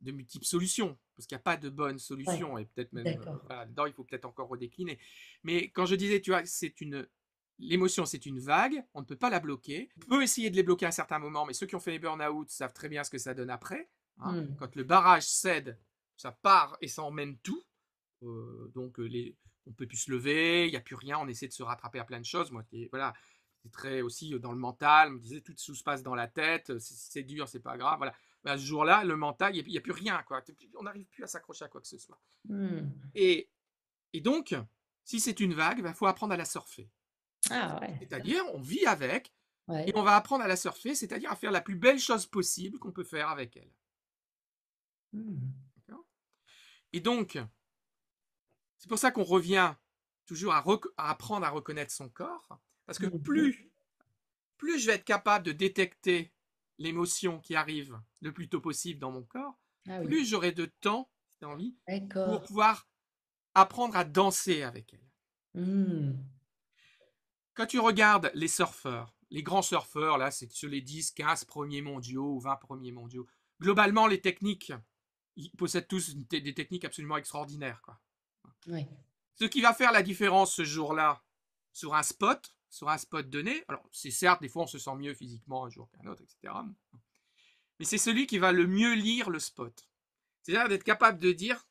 de multiples solutions, parce qu'il n'y a pas de bonne Ouais, solution, et peut-être même, d'accord. voilà, dedans, il faut peut-être encore redécliner. Mais quand je disais, tu vois, l'émotion, c'est une vague, on ne peut pas la bloquer. On peut essayer de les bloquer à un certain moment, mais ceux qui ont fait les burn-out savent très bien ce que ça donne après, hein. Hmm. Quand le barrage cède, ça part et ça emmène tout. Donc, on ne peut plus se lever, il n'y a plus rien, on essaie de se rattraper à plein de choses. Moi, voilà, c'est très aussi dans le mental, on me disait tout se passe dans la tête, c'est dur, c'est pas grave. Voilà. Ben, ce jour-là, le mental, il n'y a plus rien, quoi. On n'arrive plus à s'accrocher à quoi que ce soit. Hmm. Et, et donc, si c'est une vague, il faut apprendre à la surfer. Ah ouais, C'est-à-dire, on vit avec et ouais. on va apprendre à la surfer, c'est-à-dire à faire la plus belle chose possible qu'on peut faire avec elle. Hmm. D'accord. Et donc, c'est pour ça qu'on revient toujours à apprendre à reconnaître son corps, parce que Mhm. plus je vais être capable de détecter l'émotion qui arrive le plus tôt possible dans mon corps, Ah oui, plus j'aurai de temps, si envie, pour d'accord. pouvoir apprendre à danser avec elle. Hmm. Quand tu regardes les surfeurs, les grands surfeurs, là, c'est sur les 10, 15 premiers mondiaux ou 20 premiers mondiaux, globalement, les techniques, ils possèdent tous des techniques absolument extraordinaires, quoi. Ouais. Ce qui va faire la différence ce jour-là sur un spot donné, alors c'est certes, des fois on se sent mieux physiquement un jour qu'un autre, etc. Mais c'est celui qui va le mieux lire le spot. C'est-à-dire d'être capable de dire,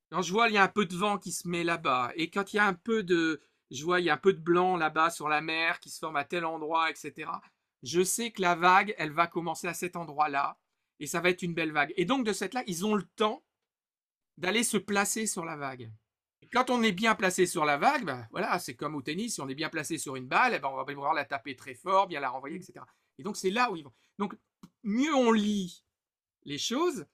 quand je vois il y a un peu de vent qui se met là-bas, et quand il y a un peu de, je vois il y a un peu de blanc là-bas sur la mer qui se forme à tel endroit, etc. Je sais que la vague, elle va commencer à cet endroit-là, et ça va être une belle vague. Et donc de cette là, ils ont le temps d'aller se placer sur la vague. Quand on est bien placé sur la vague, ben, voilà, c'est comme au tennis, si on est bien placé sur une balle, eh ben, on va pouvoir la taper très fort, bien la renvoyer, etc. Et donc c'est là où ils vont. Donc mieux on lit les choses,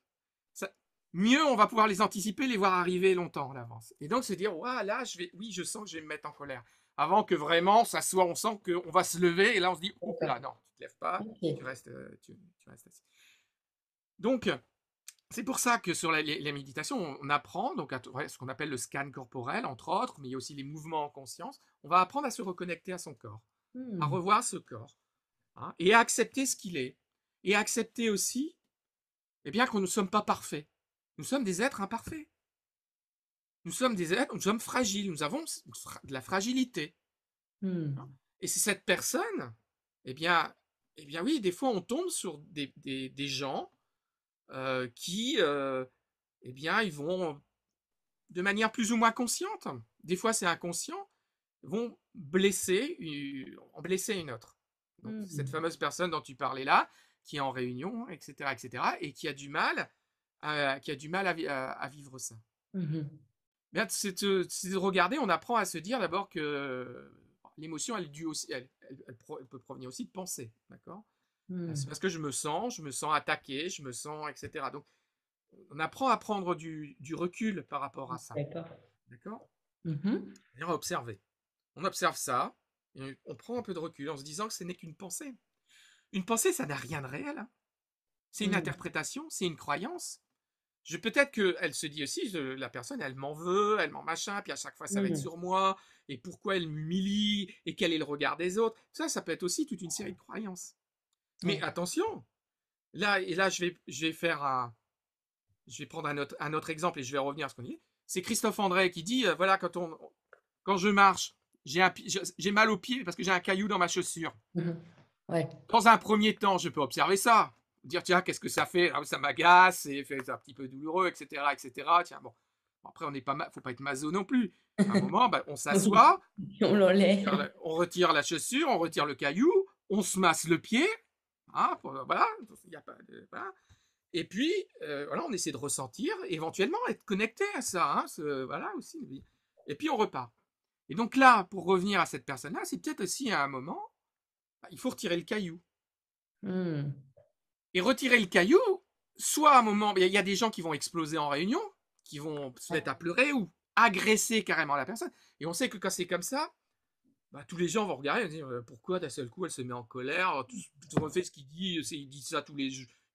mieux on va pouvoir les anticiper, les voir arriver longtemps en avance. Et donc se dire, ouais, là, oui, je sens que je vais me mettre en colère. Avant que vraiment ça soit, on sent qu'on va se lever et là on se dit, oups là, D'accord. non, tu te lèves pas, Ok. tu restes assis. Donc, c'est pour ça que sur la méditation, on apprend donc ce qu'on appelle le scan corporel, entre autres, mais il y a aussi les mouvements en conscience. On va apprendre à se reconnecter à son corps, à Hmm. revoir ce corps, hein, et à accepter ce qu'il est. Et à accepter aussi, eh bien, que nous ne sommes pas parfaits. Nous sommes des êtres imparfaits. Nous sommes des êtres, nous sommes fragiles, nous avons de la fragilité. Hmm. Et c'est cette personne, eh bien, oui, des fois on tombe sur des gens qui, eh bien, ils vont, de manière plus ou moins consciente, des fois c'est inconscient, vont en blesser une autre. Donc cette Hmm. fameuse personne dont tu parlais là, qui est en réunion, etc., et qui a du mal à vivre ça. Mhm. Bien, c'est de regarder, on apprend à se dire d'abord que l'émotion, elle, est due aussi, elle peut provenir aussi de pensée, d'accord? C'est Hmm. parce que je me sens attaqué, je me sens, etc. Donc, on apprend à prendre du recul par rapport à ça, D'accord. d'accord? Mhm. Et on va observer. On observe ça, et on prend un peu de recul en se disant que ce n'est qu'une pensée. Une pensée, ça n'a rien de réel, hein. C'est une Hmm. interprétation, c'est une croyance. Peut-être qu'elle se dit aussi, la personne, elle m'en veut, elle m'en machin, puis à chaque fois ça va être Hmm. sur moi, et pourquoi elle m'humilie, et quel est le regard des autres. Ça peut être aussi toute une série de croyances. Mais Ouais. attention, là, je vais faire je vais prendre un autre exemple et je vais revenir à ce qu'on dit. C'est Christophe André qui dit, voilà, quand je marche, j'ai mal au pied parce que j'ai un caillou dans ma chaussure. Mhm. Ouais. Dans un premier temps, je peux observer ça, dire tiens, qu'est-ce que ça fait? Ah, ça m'agace, c'est un petit peu douloureux, etc., etc. Tiens, bon. Après, faut pas être maso non plus. À un moment, bah, on Oui. s'assoit, On l'enlève. on retire la chaussure, on retire le caillou, on se masse le pied, hein, voilà, y a pas voilà. Et puis, voilà, on essaie de ressentir, éventuellement être connecté à ça, hein, voilà aussi. Et puis on repart. Et donc là, pour revenir à cette personne-là, c'est peut-être aussi à un moment, bah, il faut retirer le caillou. Hmm. Et retirer le caillou, soit à un moment, il y a des gens qui vont exploser en réunion, qui vont se Ouais. mettre à pleurer ou agresser carrément la personne. Et on sait que quand c'est comme ça, bah, tous les gens vont regarder et dire pourquoi d'un seul coup elle se met en colère. Tout le monde fait ce qu'il dit, il dit ça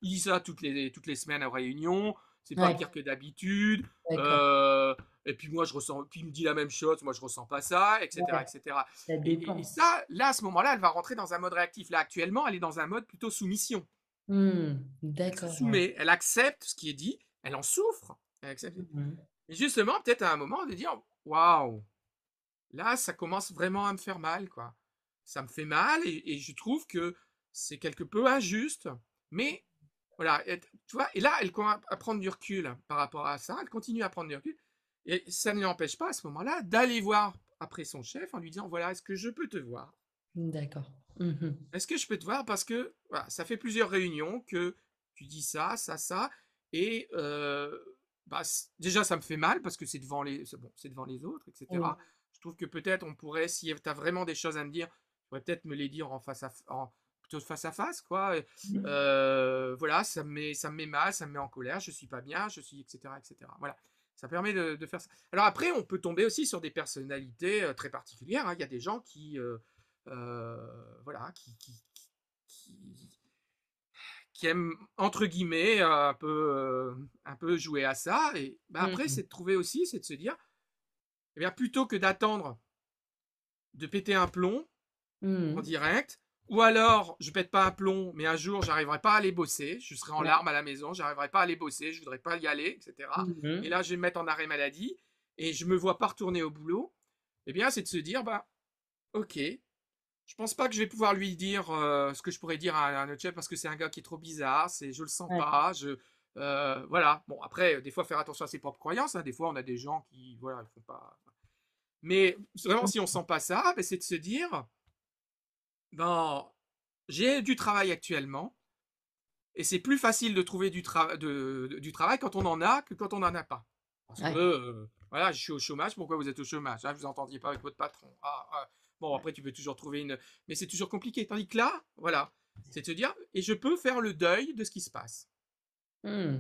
il dit ça toutes les semaines en réunion. C'est pas Ouais. pire que d'habitude. D'accord. Euh, et puis moi je ressens, puis il me dit la même chose, moi je ressens pas ça, etc., Ouais. etc. Ça Et dépend. ça, là à ce moment-là, elle va rentrer dans un mode réactif. Là actuellement, elle est dans un mode plutôt soumission. Hmm. Elle se D'accord. Ouais. soumet, elle accepte ce qui est dit, elle en souffre, elle accepte. Mhm. Et justement, peut-être à un moment de dire waouh, là, ça commence vraiment à me faire mal, quoi. Ça me fait mal et je trouve que c'est quelque peu injuste, mais voilà, tu vois, et là, elle commence à prendre du recul par rapport à ça, elle continue à prendre du recul, et ça ne l'empêche pas à ce moment-là d'aller voir après son chef en lui disant, voilà, est-ce que je peux te voir? D'accord. Mhm. Est-ce que je peux te voir? Parce que voilà, ça fait plusieurs réunions que tu dis ça, ça, ça, et bah, déjà ça me fait mal parce que c'est devant bon, c'est devant les autres, Oui. etc. Je trouve que peut-être on pourrait, si tu as vraiment des choses à me dire, tu pourrais peut-être me les dire plutôt face à face, quoi. Et, Mhm. voilà, ça me met mal, ça me met en colère, je suis pas bien, je suis, etc., etc. Voilà. Ça permet de faire ça. Alors après, on peut tomber aussi sur des personnalités très particulières, hein. Il y a des gens voilà, qui, qui aiment, entre guillemets, un peu jouer à ça. Et bah, après, Mhm. c'est de trouver aussi, c'est de se dire, eh bien, plutôt que d'attendre de péter un plomb en Mhm. direct, ou alors je pète pas un plomb, mais un jour j'arriverai pas à aller bosser, je serai en Ouais. larmes à la maison, j'arriverai pas à aller bosser, je voudrais pas y aller, etc. Et Mhm. là, je vais me mettre en arrêt maladie et je me vois pas retourner au boulot. Eh bien, c'est de se dire, bah, ok, je pense pas que je vais pouvoir lui dire ce que je pourrais dire à un autre chef parce que c'est un gars qui est trop bizarre, je le sens Ouais. pas, voilà. Bon, après, des fois, faire attention à ses propres croyances, hein. Des fois, on a des gens qui, voilà, ils font pas. Mais vraiment, si on sent pas ça, ben, c'est de se dire, ben, j'ai du travail actuellement et c'est plus facile de trouver du travail quand on en a que quand on en a pas. Parce que, Ouais. voilà, je suis au chômage, pourquoi vous êtes au chômage? Ah, vous entendiez pas avec votre patron. Ah, ah. Bon, après, tu peux toujours trouver une. Mais c'est toujours compliqué. Tandis que là, voilà, C'est de se dire, et je peux faire le deuil de ce qui se passe. Mmh.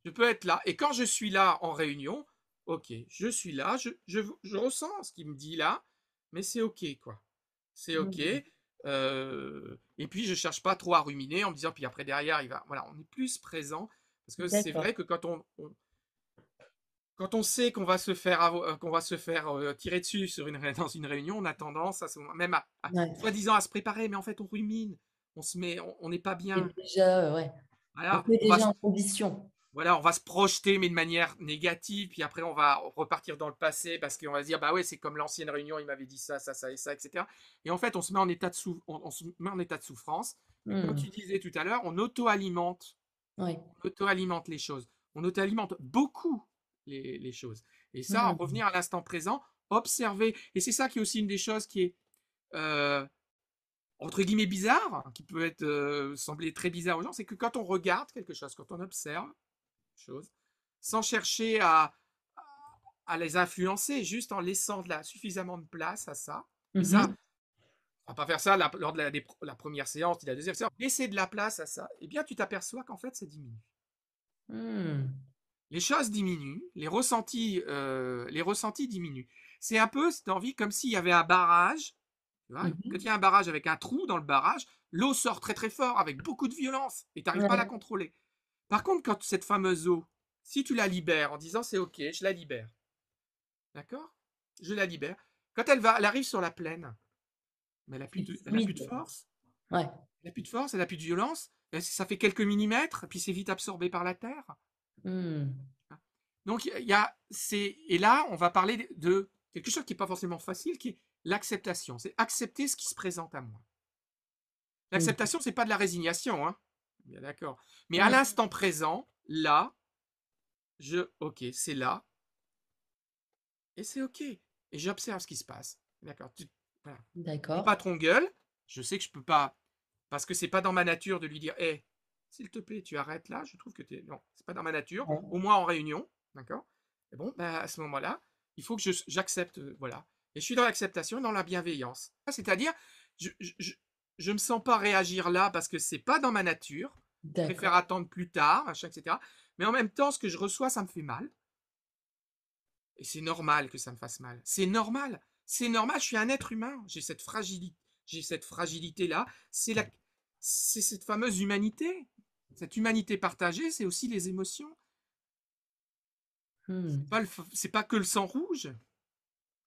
Je peux être là. Et quand je suis là en réunion, ok, je suis là, je ressens ce qu'il me dit là, mais c'est ok, quoi. C'est ok. Mmh. Et puis, je cherche pas trop à ruminer en me disant, puis après, derrière, il va. Voilà, on est plus présent. Parce que c'est D'accord. vrai que quand on sait qu'on va se faire tirer dessus dans une réunion, on a tendance même Ouais. soi-disant à se préparer, mais en fait, on rumine. On n'est pas Et bien. déjà, ouais, on Voilà, te met déjà en condition. voilà, on va se projeter, mais de manière négative, puis après on va repartir dans le passé parce qu'on va se dire, bah ouais, c'est comme l'ancienne réunion, il m'avait dit ça, ça, ça et ça, etc. Et en fait, on se met en état on se met en état de souffrance. Et comme Mmh. tu disais tout à l'heure, Ouais. on auto-alimente les choses. On auto-alimente beaucoup les choses. Et ça, en Mmh. revenir à l'instant présent, observer. Et c'est ça qui est aussi une des choses qui est, euh, entre guillemets, bizarre, qui peut être sembler très bizarre aux gens, c'est que quand on regarde quelque chose, quand on observe, chose, sans chercher à les influencer, juste en laissant suffisamment de place à ça. Et Mmh ça, mh. on va pas faire ça lors de la première séance, de la deuxième séance. Laisser de la place à ça, et bien tu t'aperçois qu'en fait, ça diminue. Mmh. Les choses diminuent, les ressentis diminuent. C'est un peu cette envie comme s'il y avait un barrage. Tu vois, Mmh quand mh. il y a un barrage avec un trou dans le barrage, l'eau sort très très fort avec beaucoup de violence et tu n'arrives pas à la Ouais. contrôler. Par contre, quand cette fameuse eau, si tu la libères en disant c'est ok, je la libère, d'accord? Je la libère. Quand elle arrive sur la plaine, mais C'est elle a plus de fluide. force, Ouais. elle a plus de force, elle a plus de violence, ça fait quelques millimètres, puis c'est vite absorbé par la terre. Mmh. Donc et là, on va parler de quelque chose qui n'est pas forcément facile, qui est l'acceptation. C'est accepter ce qui se présente à moi. Mmh. L'acceptation, c'est pas de la résignation, hein. Bien d'accord. Mais à Mmh. l'instant présent, là, ok, c'est là, et c'est ok. Et j'observe ce qui se passe. D'accord. Voilà. Mon D'accord. patron gueule, je sais que je peux pas, parce que c'est pas dans ma nature de lui dire, hé, s'il te plaît, tu arrêtes là, je trouve que tu es. Non, c'est pas dans ma nature, Ouais. au moins en réunion, d'accord. Et bon, bah, à ce moment-là, il faut que j'accepte, voilà. Et je suis dans l'acceptation, dans la bienveillance. C'est-à-dire, je, je, je, je me sens pas réagir là parce que c'est pas dans ma nature. Je préfère D'accord. attendre plus tard, machin, etc. Mais en même temps, ce que je reçois, ça me fait mal. Et c'est normal que ça me fasse mal. C'est normal. C'est normal, je suis un être humain. J'ai cette fragilité-là. C'est cette fameuse humanité. Cette humanité partagée, c'est aussi les émotions. Mmh. C'est pas que le sang rouge,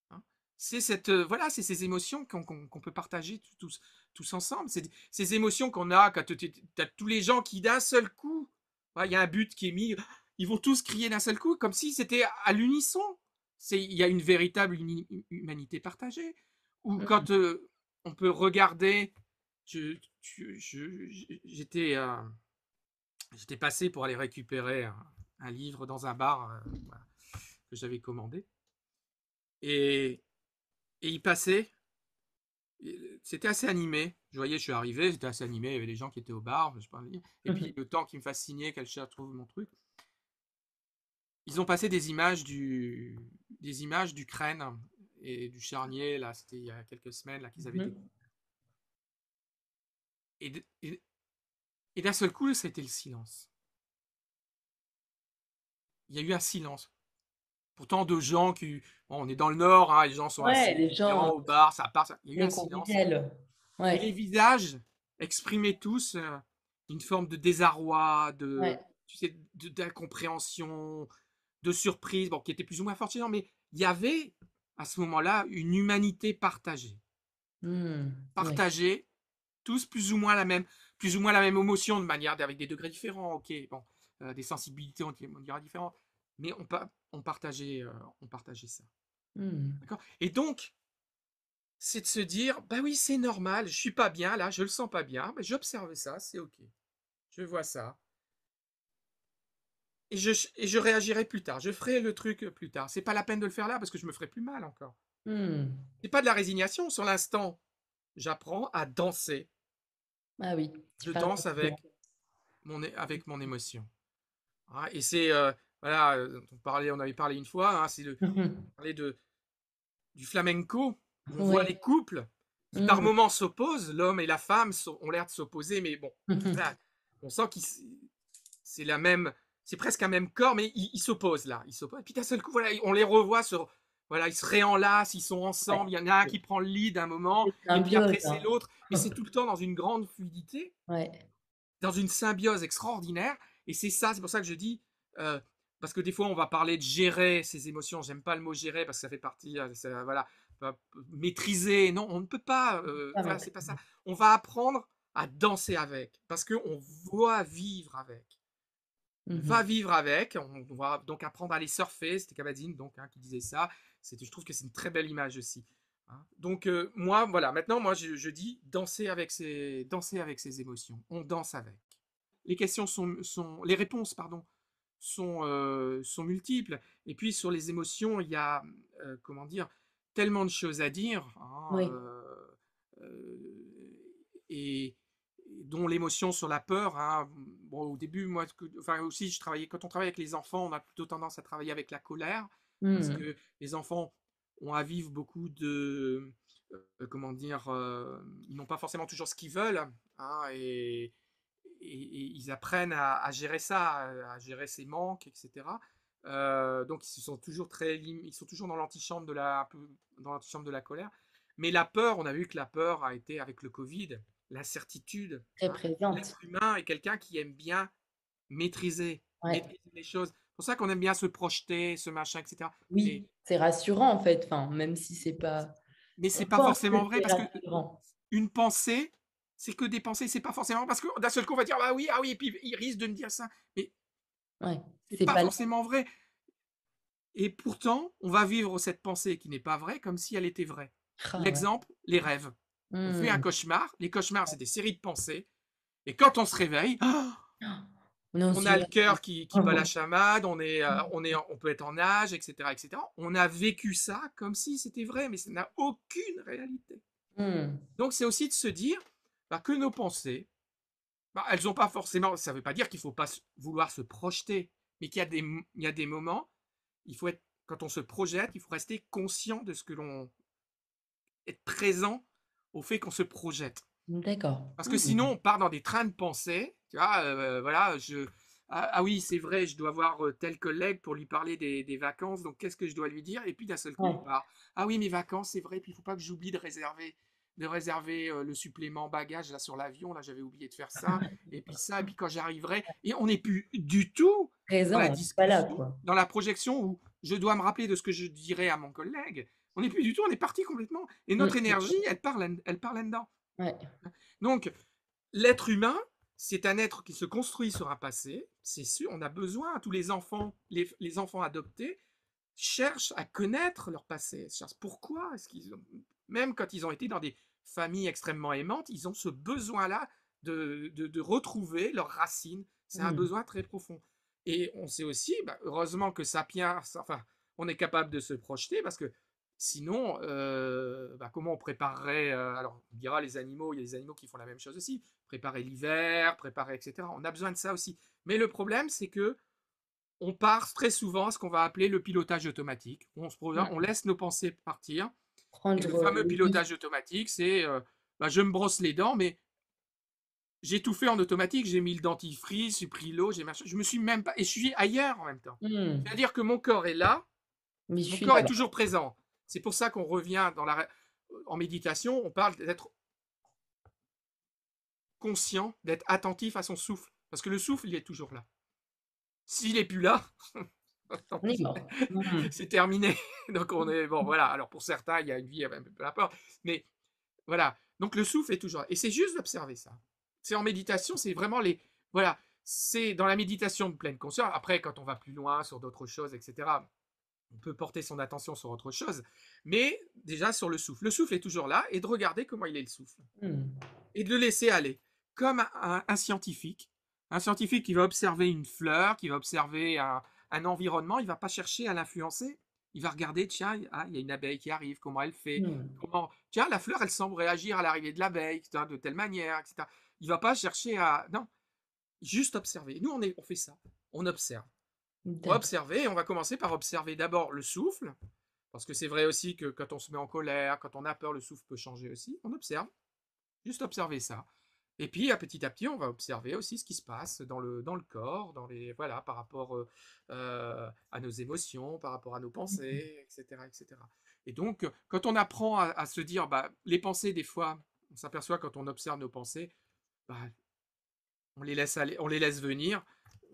hein. C'est voilà, c'est ces émotions qu'on peut partager tous ensemble. C'est ces émotions qu'on a quand tu as tous les gens qui d'un seul coup, il y a un but qui est mis, ils vont tous crier d'un seul coup, comme si c'était à l'unisson. Il y a une véritable humanité partagée. Ou Mmh. quand on peut regarder, j'étais passé pour aller récupérer un livre dans un bar, voilà, que j'avais commandé. Et il passait, c'était assez animé. Je voyais, je suis arrivé, c'était assez animé, il y avait des gens qui étaient au bar, je parlais. Et Mmh. puis le temps qu'ils me fassent signer, qu'elle trouve mon truc, ils ont passé des images d'Ukraine et du charnier, là, c'était il y a quelques semaines, là, qu'ils avaient Mmh. découvert. Et, et d'un seul coup, c'était le silence. Il y a eu un silence. Pourtant, de gens qui. Bon, on est dans le Nord, hein, les gens sont Ouais, assez les gens, différents au bar, ça part. Il y a eu un bien silence. convivial. Et les Ouais. visages exprimaient tous une forme de désarroi, Ouais. tu sais, d'incompréhension, de surprise, bon, qui était plus ou moins forte, mais il y avait à ce moment-là une humanité partagée. Mmh. Ouais. Partagée, tous plus ou moins la même émotion de manière avec des degrés différents, ok, bon, des sensibilités on dira différentes, mais on partageait ça. Mmh. D'accord. Et donc, c'est de se dire, bah oui, c'est normal, je suis pas bien là, je le sens pas bien, mais j'observe ça, c'est ok. Je vois ça. Et je réagirai plus tard. Je ferai le truc plus tard. C'est pas la peine de le faire là parce que je me ferai plus mal encore. Mmh. C'est pas de la résignation. Sur l'instant, j'apprends à danser. Ah oui, tu Je parles danse bien. avec mon émotion. Ah, et c'est voilà, on avait parlé une fois. Hein, c'est Mmh mh. parler du flamenco. Où on voit Ouais. les couples qui par Mmh. moments s'opposent. L'homme et la femme ont l'air de s'opposer, mais bon, voilà, on sent qu'ils c'est la même, c'est presque un même corps, mais ils s'opposent là. Ils s'opposent. Et puis d'un seul coup, voilà, on les revoit sur, voilà, ils se réenlacent, ils sont Ouais, ensemble. Il y en a un qui prend le lead à un moment, c'est et puis symbiose, après c'est hein. l'autre. Mais c'est tout le temps dans une grande fluidité, Ouais. dans une symbiose extraordinaire. Et c'est ça, c'est pour ça que je dis, euh, parce que des fois on va parler de gérer ses émotions. J'aime pas le mot gérer parce que ça fait partie, voilà, maîtriser. Non, on ne peut pas. Pas Voilà, c'est pas ça. maîtriser. On va apprendre à danser avec, parce que on doit vivre avec. Mmh. Va vivre avec. On va donc apprendre à aller surfer. C'était Kabat-Zinn donc, hein, qui disait ça. Je trouve que c'est une très belle image aussi. Hein. Donc moi, voilà, maintenant, moi, je dis danser avec ses émotions. On danse avec. Les questions les réponses, pardon, sont multiples. Et puis sur les émotions, il y a, comment dire, tellement de choses à dire. Hein, Oui. et dont l'émotion sur la peur. Hein. Bon, au début, moi, enfin aussi, quand on travaille avec les enfants, on a plutôt tendance à travailler avec la colère, parce Mmh. que les enfants ont à vivre beaucoup de, comment dire, ils n'ont pas forcément toujours ce qu'ils veulent, hein, et ils apprennent à gérer ça, à gérer ses manques, etc. Donc ils sont toujours dans l'antichambre dans l'antichambre de la colère. Mais la peur, on a vu que la peur a été avec le Covid, l'incertitude. Très Hein. présente. L'être humain est quelqu'un qui aime bien maîtriser, Ouais. maîtriser les choses. C'est pour ça qu'on aime bien se projeter, ce machin, etc. Mais, Oui, c'est rassurant en fait, enfin, même si c'est pas mais on c'est pas pense que forcément vrai c'est parce que rassurant. une pensée, c'est que des pensées, c'est pas forcément parce que d'un seul coup on va dire ah oui, et puis il risque de me dire ça. Mais Ouais, c'est c'est pas pas le forcément vrai. Et pourtant, on va vivre cette pensée qui n'est pas vraie comme si elle était vraie. ah ouais. L'exemple, les rêves. On fait un Mmh. cauchemar. Les cauchemars, c'est des séries de pensées. Et quand on se réveille, On est en on a le surréalisme. cœur qui bat la chamade, on peut être en âge, etc., etc. On a vécu ça comme si c'était vrai, mais ça n'a aucune réalité. Mmh. Donc c'est aussi de se dire que nos pensées, elles n'ont pas forcément, ça ne veut pas dire qu'il ne faut pas vouloir se projeter, mais il y a des moments, quand on se projette, il faut rester conscient de ce que l'on être présent au fait qu'on se projette. D'accord. Parce que Mmh. sinon, on part dans des trains de pensée. Tu vois, voilà, oui, c'est vrai, je dois voir tel collègue pour lui parler des vacances, donc qu'est-ce que je dois lui dire? Et puis d'un seul coup, Ouais. on part. Ah oui, mes vacances, c'est vrai, puis il ne faut pas que j'oublie de réserver le supplément bagage là sur l'avion. Là, j'avais oublié de faire ça. Et puis ça, et puis quand j'arriverai. Et on n'est plus du tout dans Présent, la on est pas là, discussion, quoi. dans la projection où je dois me rappeler de ce que je dirais à mon collègue. On n'est plus du tout, on est parti complètement. Et notre Mmh. énergie, elle part là-dedans. Ouais. Donc, l'être humain, c'est un être qui se construit sur un passé, c'est sûr, on a besoin, tous les enfants, les enfants adoptés, cherchent à connaître leur passé, cherchent pourquoi est-ce qu'ils ont, même quand ils ont été dans des familles extrêmement aimantes, ils ont ce besoin-là de retrouver leurs racines, c'est un Mmh. besoin très profond. Et on sait aussi, heureusement que Sapiens, enfin, on est capable de se projeter, parce que sinon, comment on préparerait, alors on dira les animaux, il y a des animaux qui font la même chose aussi, préparer l'hiver, préparer, etc. On a besoin de ça aussi. Mais le problème, c'est que on part très souvent à ce qu'on va appeler le pilotage automatique. On Mmh. laisse nos pensées partir. Et le Prendre, fameux le dessus. pilotage automatique, c'est je me brosse les dents, mais j'ai tout fait en automatique. J'ai mis le dentifrice, j'ai pris l'eau, j'ai machin. Je me suis même pas. Et je suis ailleurs en même temps. Mmh. C'est-à-dire que mon corps est là, Mais je mon suis corps est là-bas. toujours présent. C'est pour ça qu'on revient en méditation, on parle d'être conscient, d'être attentif à son souffle. Parce que le souffle, il est toujours là. S'il est plus là, tant On est pis, mort. Mmh. c'est terminé. Donc on est bon, voilà. Alors pour certains, il y a une vie, peu importe. Mais voilà. Donc le souffle est toujours là. Et c'est juste d'observer ça. C'est en méditation, c'est vraiment voilà. C'est dans la méditation de pleine conscience. Après, quand on va plus loin sur d'autres choses, etc., on peut porter son attention sur autre chose. Mais déjà sur le souffle. Le souffle est toujours là et de regarder comment il est le souffle. Mmh. Et de le laisser aller. Comme un scientifique. Un scientifique qui va observer une fleur, qui va observer un environnement, il ne va pas chercher à l'influencer. Il va regarder, tiens, il y a une abeille qui arrive, comment elle fait, Mmh. tiens, la fleur, elle semble réagir à l'arrivée de l'abeille, de telle manière, etc. Il ne va pas chercher à, non, juste observer. Nous, on fait ça, on observe. On va D'accord. observer, et on va commencer par observer d'abord le souffle, Parce que c'est vrai aussi que quand on se met en colère, quand on a peur, le souffle peut changer aussi. On observe, juste observer ça. Et puis, petit à petit, on va observer aussi ce qui se passe dans le corps, voilà, par rapport à nos émotions, par rapport à nos pensées, etc., etc. Et donc, quand on apprend à se dire, bah, les pensées, des fois, on s'aperçoit quand on observe nos pensées, bah, on les laisse aller, on les laisse venir.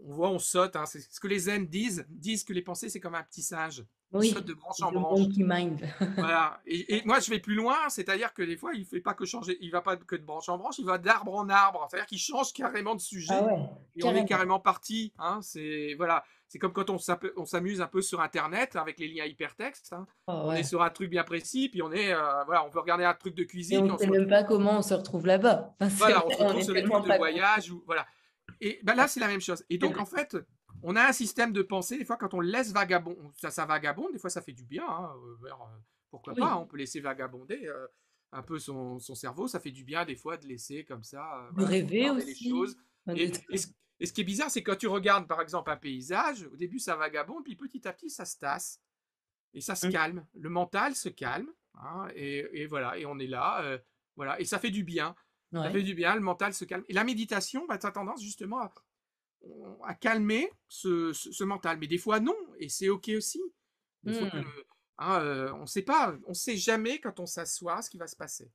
On voit, on saute. Hein. C'est ce que les zen disent que les pensées, c'est comme un petit singe. Il saute Oui, de branche en The branche. Monkey Mind. Voilà. Et moi, je vais plus loin, c'est-à-dire que des fois, il fait pas que changer, il va pas que de branche en branche, il va d'arbre en arbre. C'est-à-dire qu'il change carrément de Ah sujet ouais, et on est carrément. carrément parti. Hein. C'est voilà, c'est comme quand on s'amuse un peu sur Internet avec les liens hypertextes. Hein. Oh On est ouais. sur un truc bien précis, puis voilà, on veut regarder un truc de Et cuisine, on puis ne on sait se même retrouve, pas comment on se retrouve là-bas. Enfin, c'est voilà, vrai, on se on retrouve est sur des trucs tellement de pas conscient. voyage ou voilà. Et ben là, c'est la même chose. Et donc, en fait, on a un système de pensée. Des fois, quand on le laisse vagabond, ça vagabonde. Des fois, ça fait du bien. Hein, pourquoi pas, hein, Oui, on peut laisser vagabonder un peu son cerveau. Ça fait du bien, des fois, de laisser comme ça, de voilà, de rêver regarder les aussi. choses. Enfin, Et, et, ce et ce qui est bizarre, c'est quand tu regardes, par exemple, un paysage, au début, ça vagabonde, puis petit à petit, ça se tasse. Et ça se calme. Le mental se calme. Hein, et voilà, et on est là. Voilà, et ça fait du bien. Ça Ouais. fait du bien, le mental se calme. Et la méditation, bah, tu as tendance justement à calmer ce mental. Mais des fois, non. Et c'est OK aussi. Des fois, Hmm. hein, on ne sait pas, on ne sait jamais quand on s'assoit ce qui va se passer.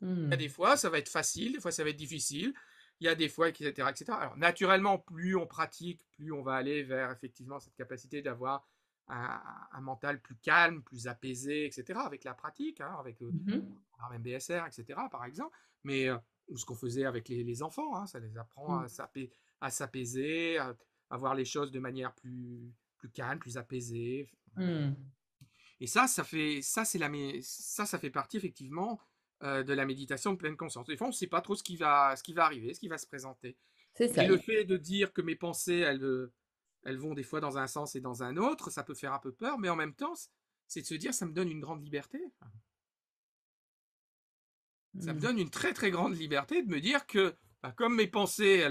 Il y a des Hmm. fois, ça va être facile, des fois, ça va être difficile. Il y a des fois, etc., etc. Alors, naturellement, plus on pratique, plus on va aller vers effectivement cette capacité d'avoir un mental plus calme, plus apaisé, etc., avec la pratique, hein, avec Mhm. MBSR, etc., par exemple, mais ou ce qu'on faisait avec les enfants, hein, ça les apprend Hmm. à s'apaiser, à voir les choses de manière plus calme, plus apaisée. Hmm. Et ça fait partie effectivement de la méditation de pleine conscience. Des fois, on ne sait pas trop ce qui va arriver, ce qui va se présenter. C'est Mais ça. le fait de dire que mes pensées, elles vont des fois dans un sens et dans un autre, ça peut faire un peu peur, mais en même temps, c'est de se dire, ça me donne une grande liberté. Ça me Hmm. donne une très très grande liberté de me dire que, bah, comme mes pensées,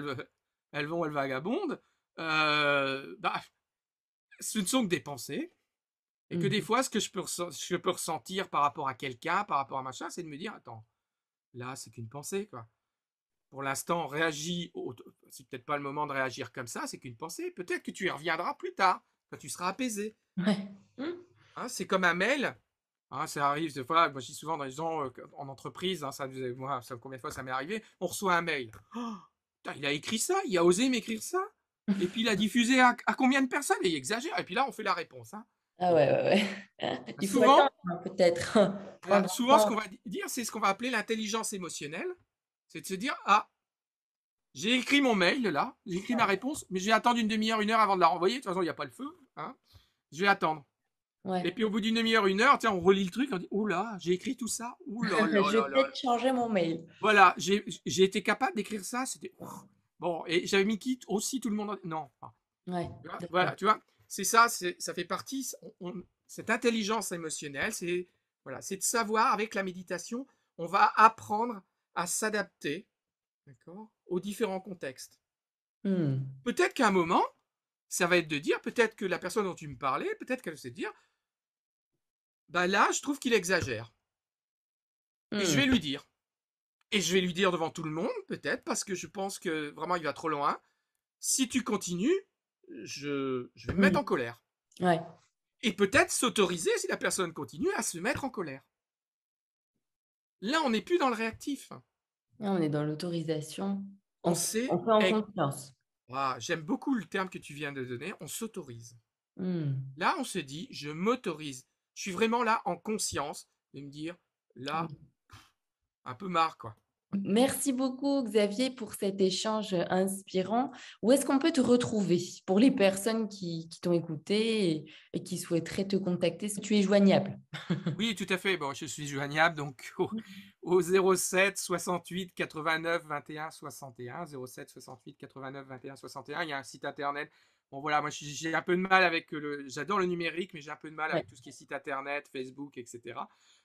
elles vagabondent, bah, ce ne sont que des pensées, et que des Hmm. fois, ce que je peux ressentir par rapport à quelqu'un, par rapport à machin, c'est de me dire, attends, là, c'est qu'une pensée, quoi. Pour l'instant, c'est peut-être pas le moment de réagir comme ça, c'est qu'une pensée. Peut-être que tu y reviendras plus tard, quand tu seras apaisé. Ouais. Hmm. Hein, c'est comme un mail. Hein, ça arrive des fois, moi je dis souvent dans les gens en entreprise, hein, moi, combien de fois ça m'est arrivé, on reçoit un mail. Oh, putain, il a écrit ça, il a osé m'écrire ça, et puis il a diffusé à combien de personnes, et il exagère, et puis là on fait la réponse. Hein. Ah Donc, ouais, ouais, ouais. Il faut attendre souvent, hein, peut-être. voilà, Prendre un souvent ce qu'on temps. va dire, c'est ce qu'on va appeler l'intelligence émotionnelle, c'est de se dire, ah, j'ai écrit mon mail là, j'ai écrit ma réponse, mais j'ai attendu une demi-heure, une heure avant de la renvoyer, de toute façon il n'y a pas le feu, hein. Je vais attendre. Ouais. Et puis au bout d'une demi-heure, une heure, tiens, on relit le truc, on dit, oula, j'ai écrit tout ça, oula, là, Je vais là, là. peut-être changer mon mail. Voilà, j'ai été capable d'écrire ça, c'était bon, et j'avais mis qui aussi tout le monde. Non, Ouais, voilà, d'accord. tu vois, c'est ça, ça fait partie, cette intelligence émotionnelle, c'est de savoir avec la méditation, on va apprendre à s'adapter, d'accord, aux différents contextes. Hmm. Peut-être qu'à un moment, ça va être de dire, peut-être que la personne dont tu me parlais, peut-être qu'elle sait dire, bah là, je trouve qu'il exagère, et je Hmm. vais lui dire. Et je vais lui dire devant tout le monde, peut-être, parce que je pense que vraiment il va trop loin. Si tu continues, je vais me mettre Hmm. en colère. Ouais. Et peut-être s'autoriser, si la personne continue, à se mettre en colère. Là, on n'est plus dans le réactif. Là, on est dans l'autorisation. On sait, On fait en confiance. j'aime beaucoup le terme que tu viens de donner, on s'autorise. Hmm. Là, on se dit, je m'autorise. Je suis vraiment là en conscience de me dire, là, Oui. un peu marre, quoi. Merci beaucoup, Xavier, pour cet échange inspirant. Où est-ce qu'on peut te retrouver pour les personnes qui t'ont écouté et qui souhaiteraient te contacter si tu es joignable? Oui, tout à fait. Bon, je suis joignable donc au 07 68 89 21 61. 07 68 89 21 61. Il y a un site internet. Bon, voilà, moi j'ai un peu de mal avec j'adore le numérique, mais j'ai un peu de mal Ouais. avec tout ce qui est site internet, Facebook, etc.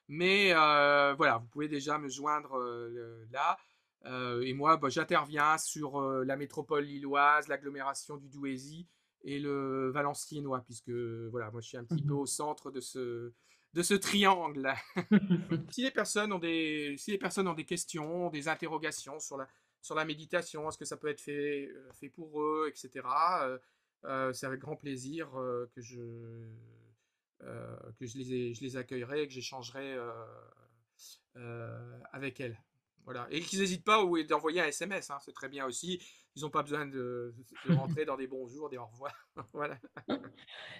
Mais voilà, vous pouvez déjà me joindre là. Et moi, bah, j'interviens sur la métropole lilloise, l'agglomération du Douaisis et le valenciennois, puisque voilà, moi je suis un petit peu au centre de ce triangle. Si les personnes ont des questions, des interrogations sur la méditation, est-ce que ça peut être fait pour eux, etc., c'est avec grand plaisir que je les accueillerai et que j'échangerai avec elles. Voilà. Et qu'ils n'hésitent pas d'envoyer un SMS, hein, c'est très bien aussi. Ils n'ont pas besoin de rentrer dans des bonjours, des au revoir. Voilà.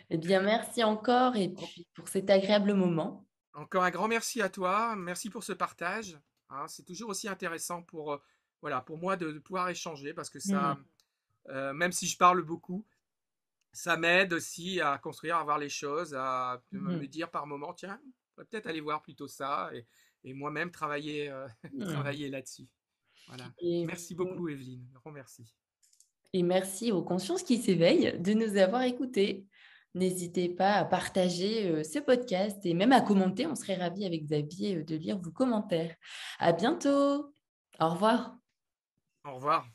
Eh bien, merci encore et puis pour cet agréable moment. Encore un grand merci à toi. Merci pour ce partage. Hein. C'est toujours aussi intéressant voilà, pour moi de pouvoir échanger parce que Mmh. ça, même si je parle beaucoup, ça m'aide aussi à construire, à voir les choses, à Mmh. me dire par moment, tiens, on pourrait peut-être aller voir plutôt ça et moi-même travailler, Mmh. travailler là-dessus. Voilà. Et Merci beaucoup, Evelyne. Grand merci. et merci aux consciences qui s'éveillent de nous avoir écoutés. N'hésitez pas à partager, ce podcast et même à commenter. On serait ravis avec Xavier, de lire vos commentaires. À bientôt. Au revoir. Au revoir.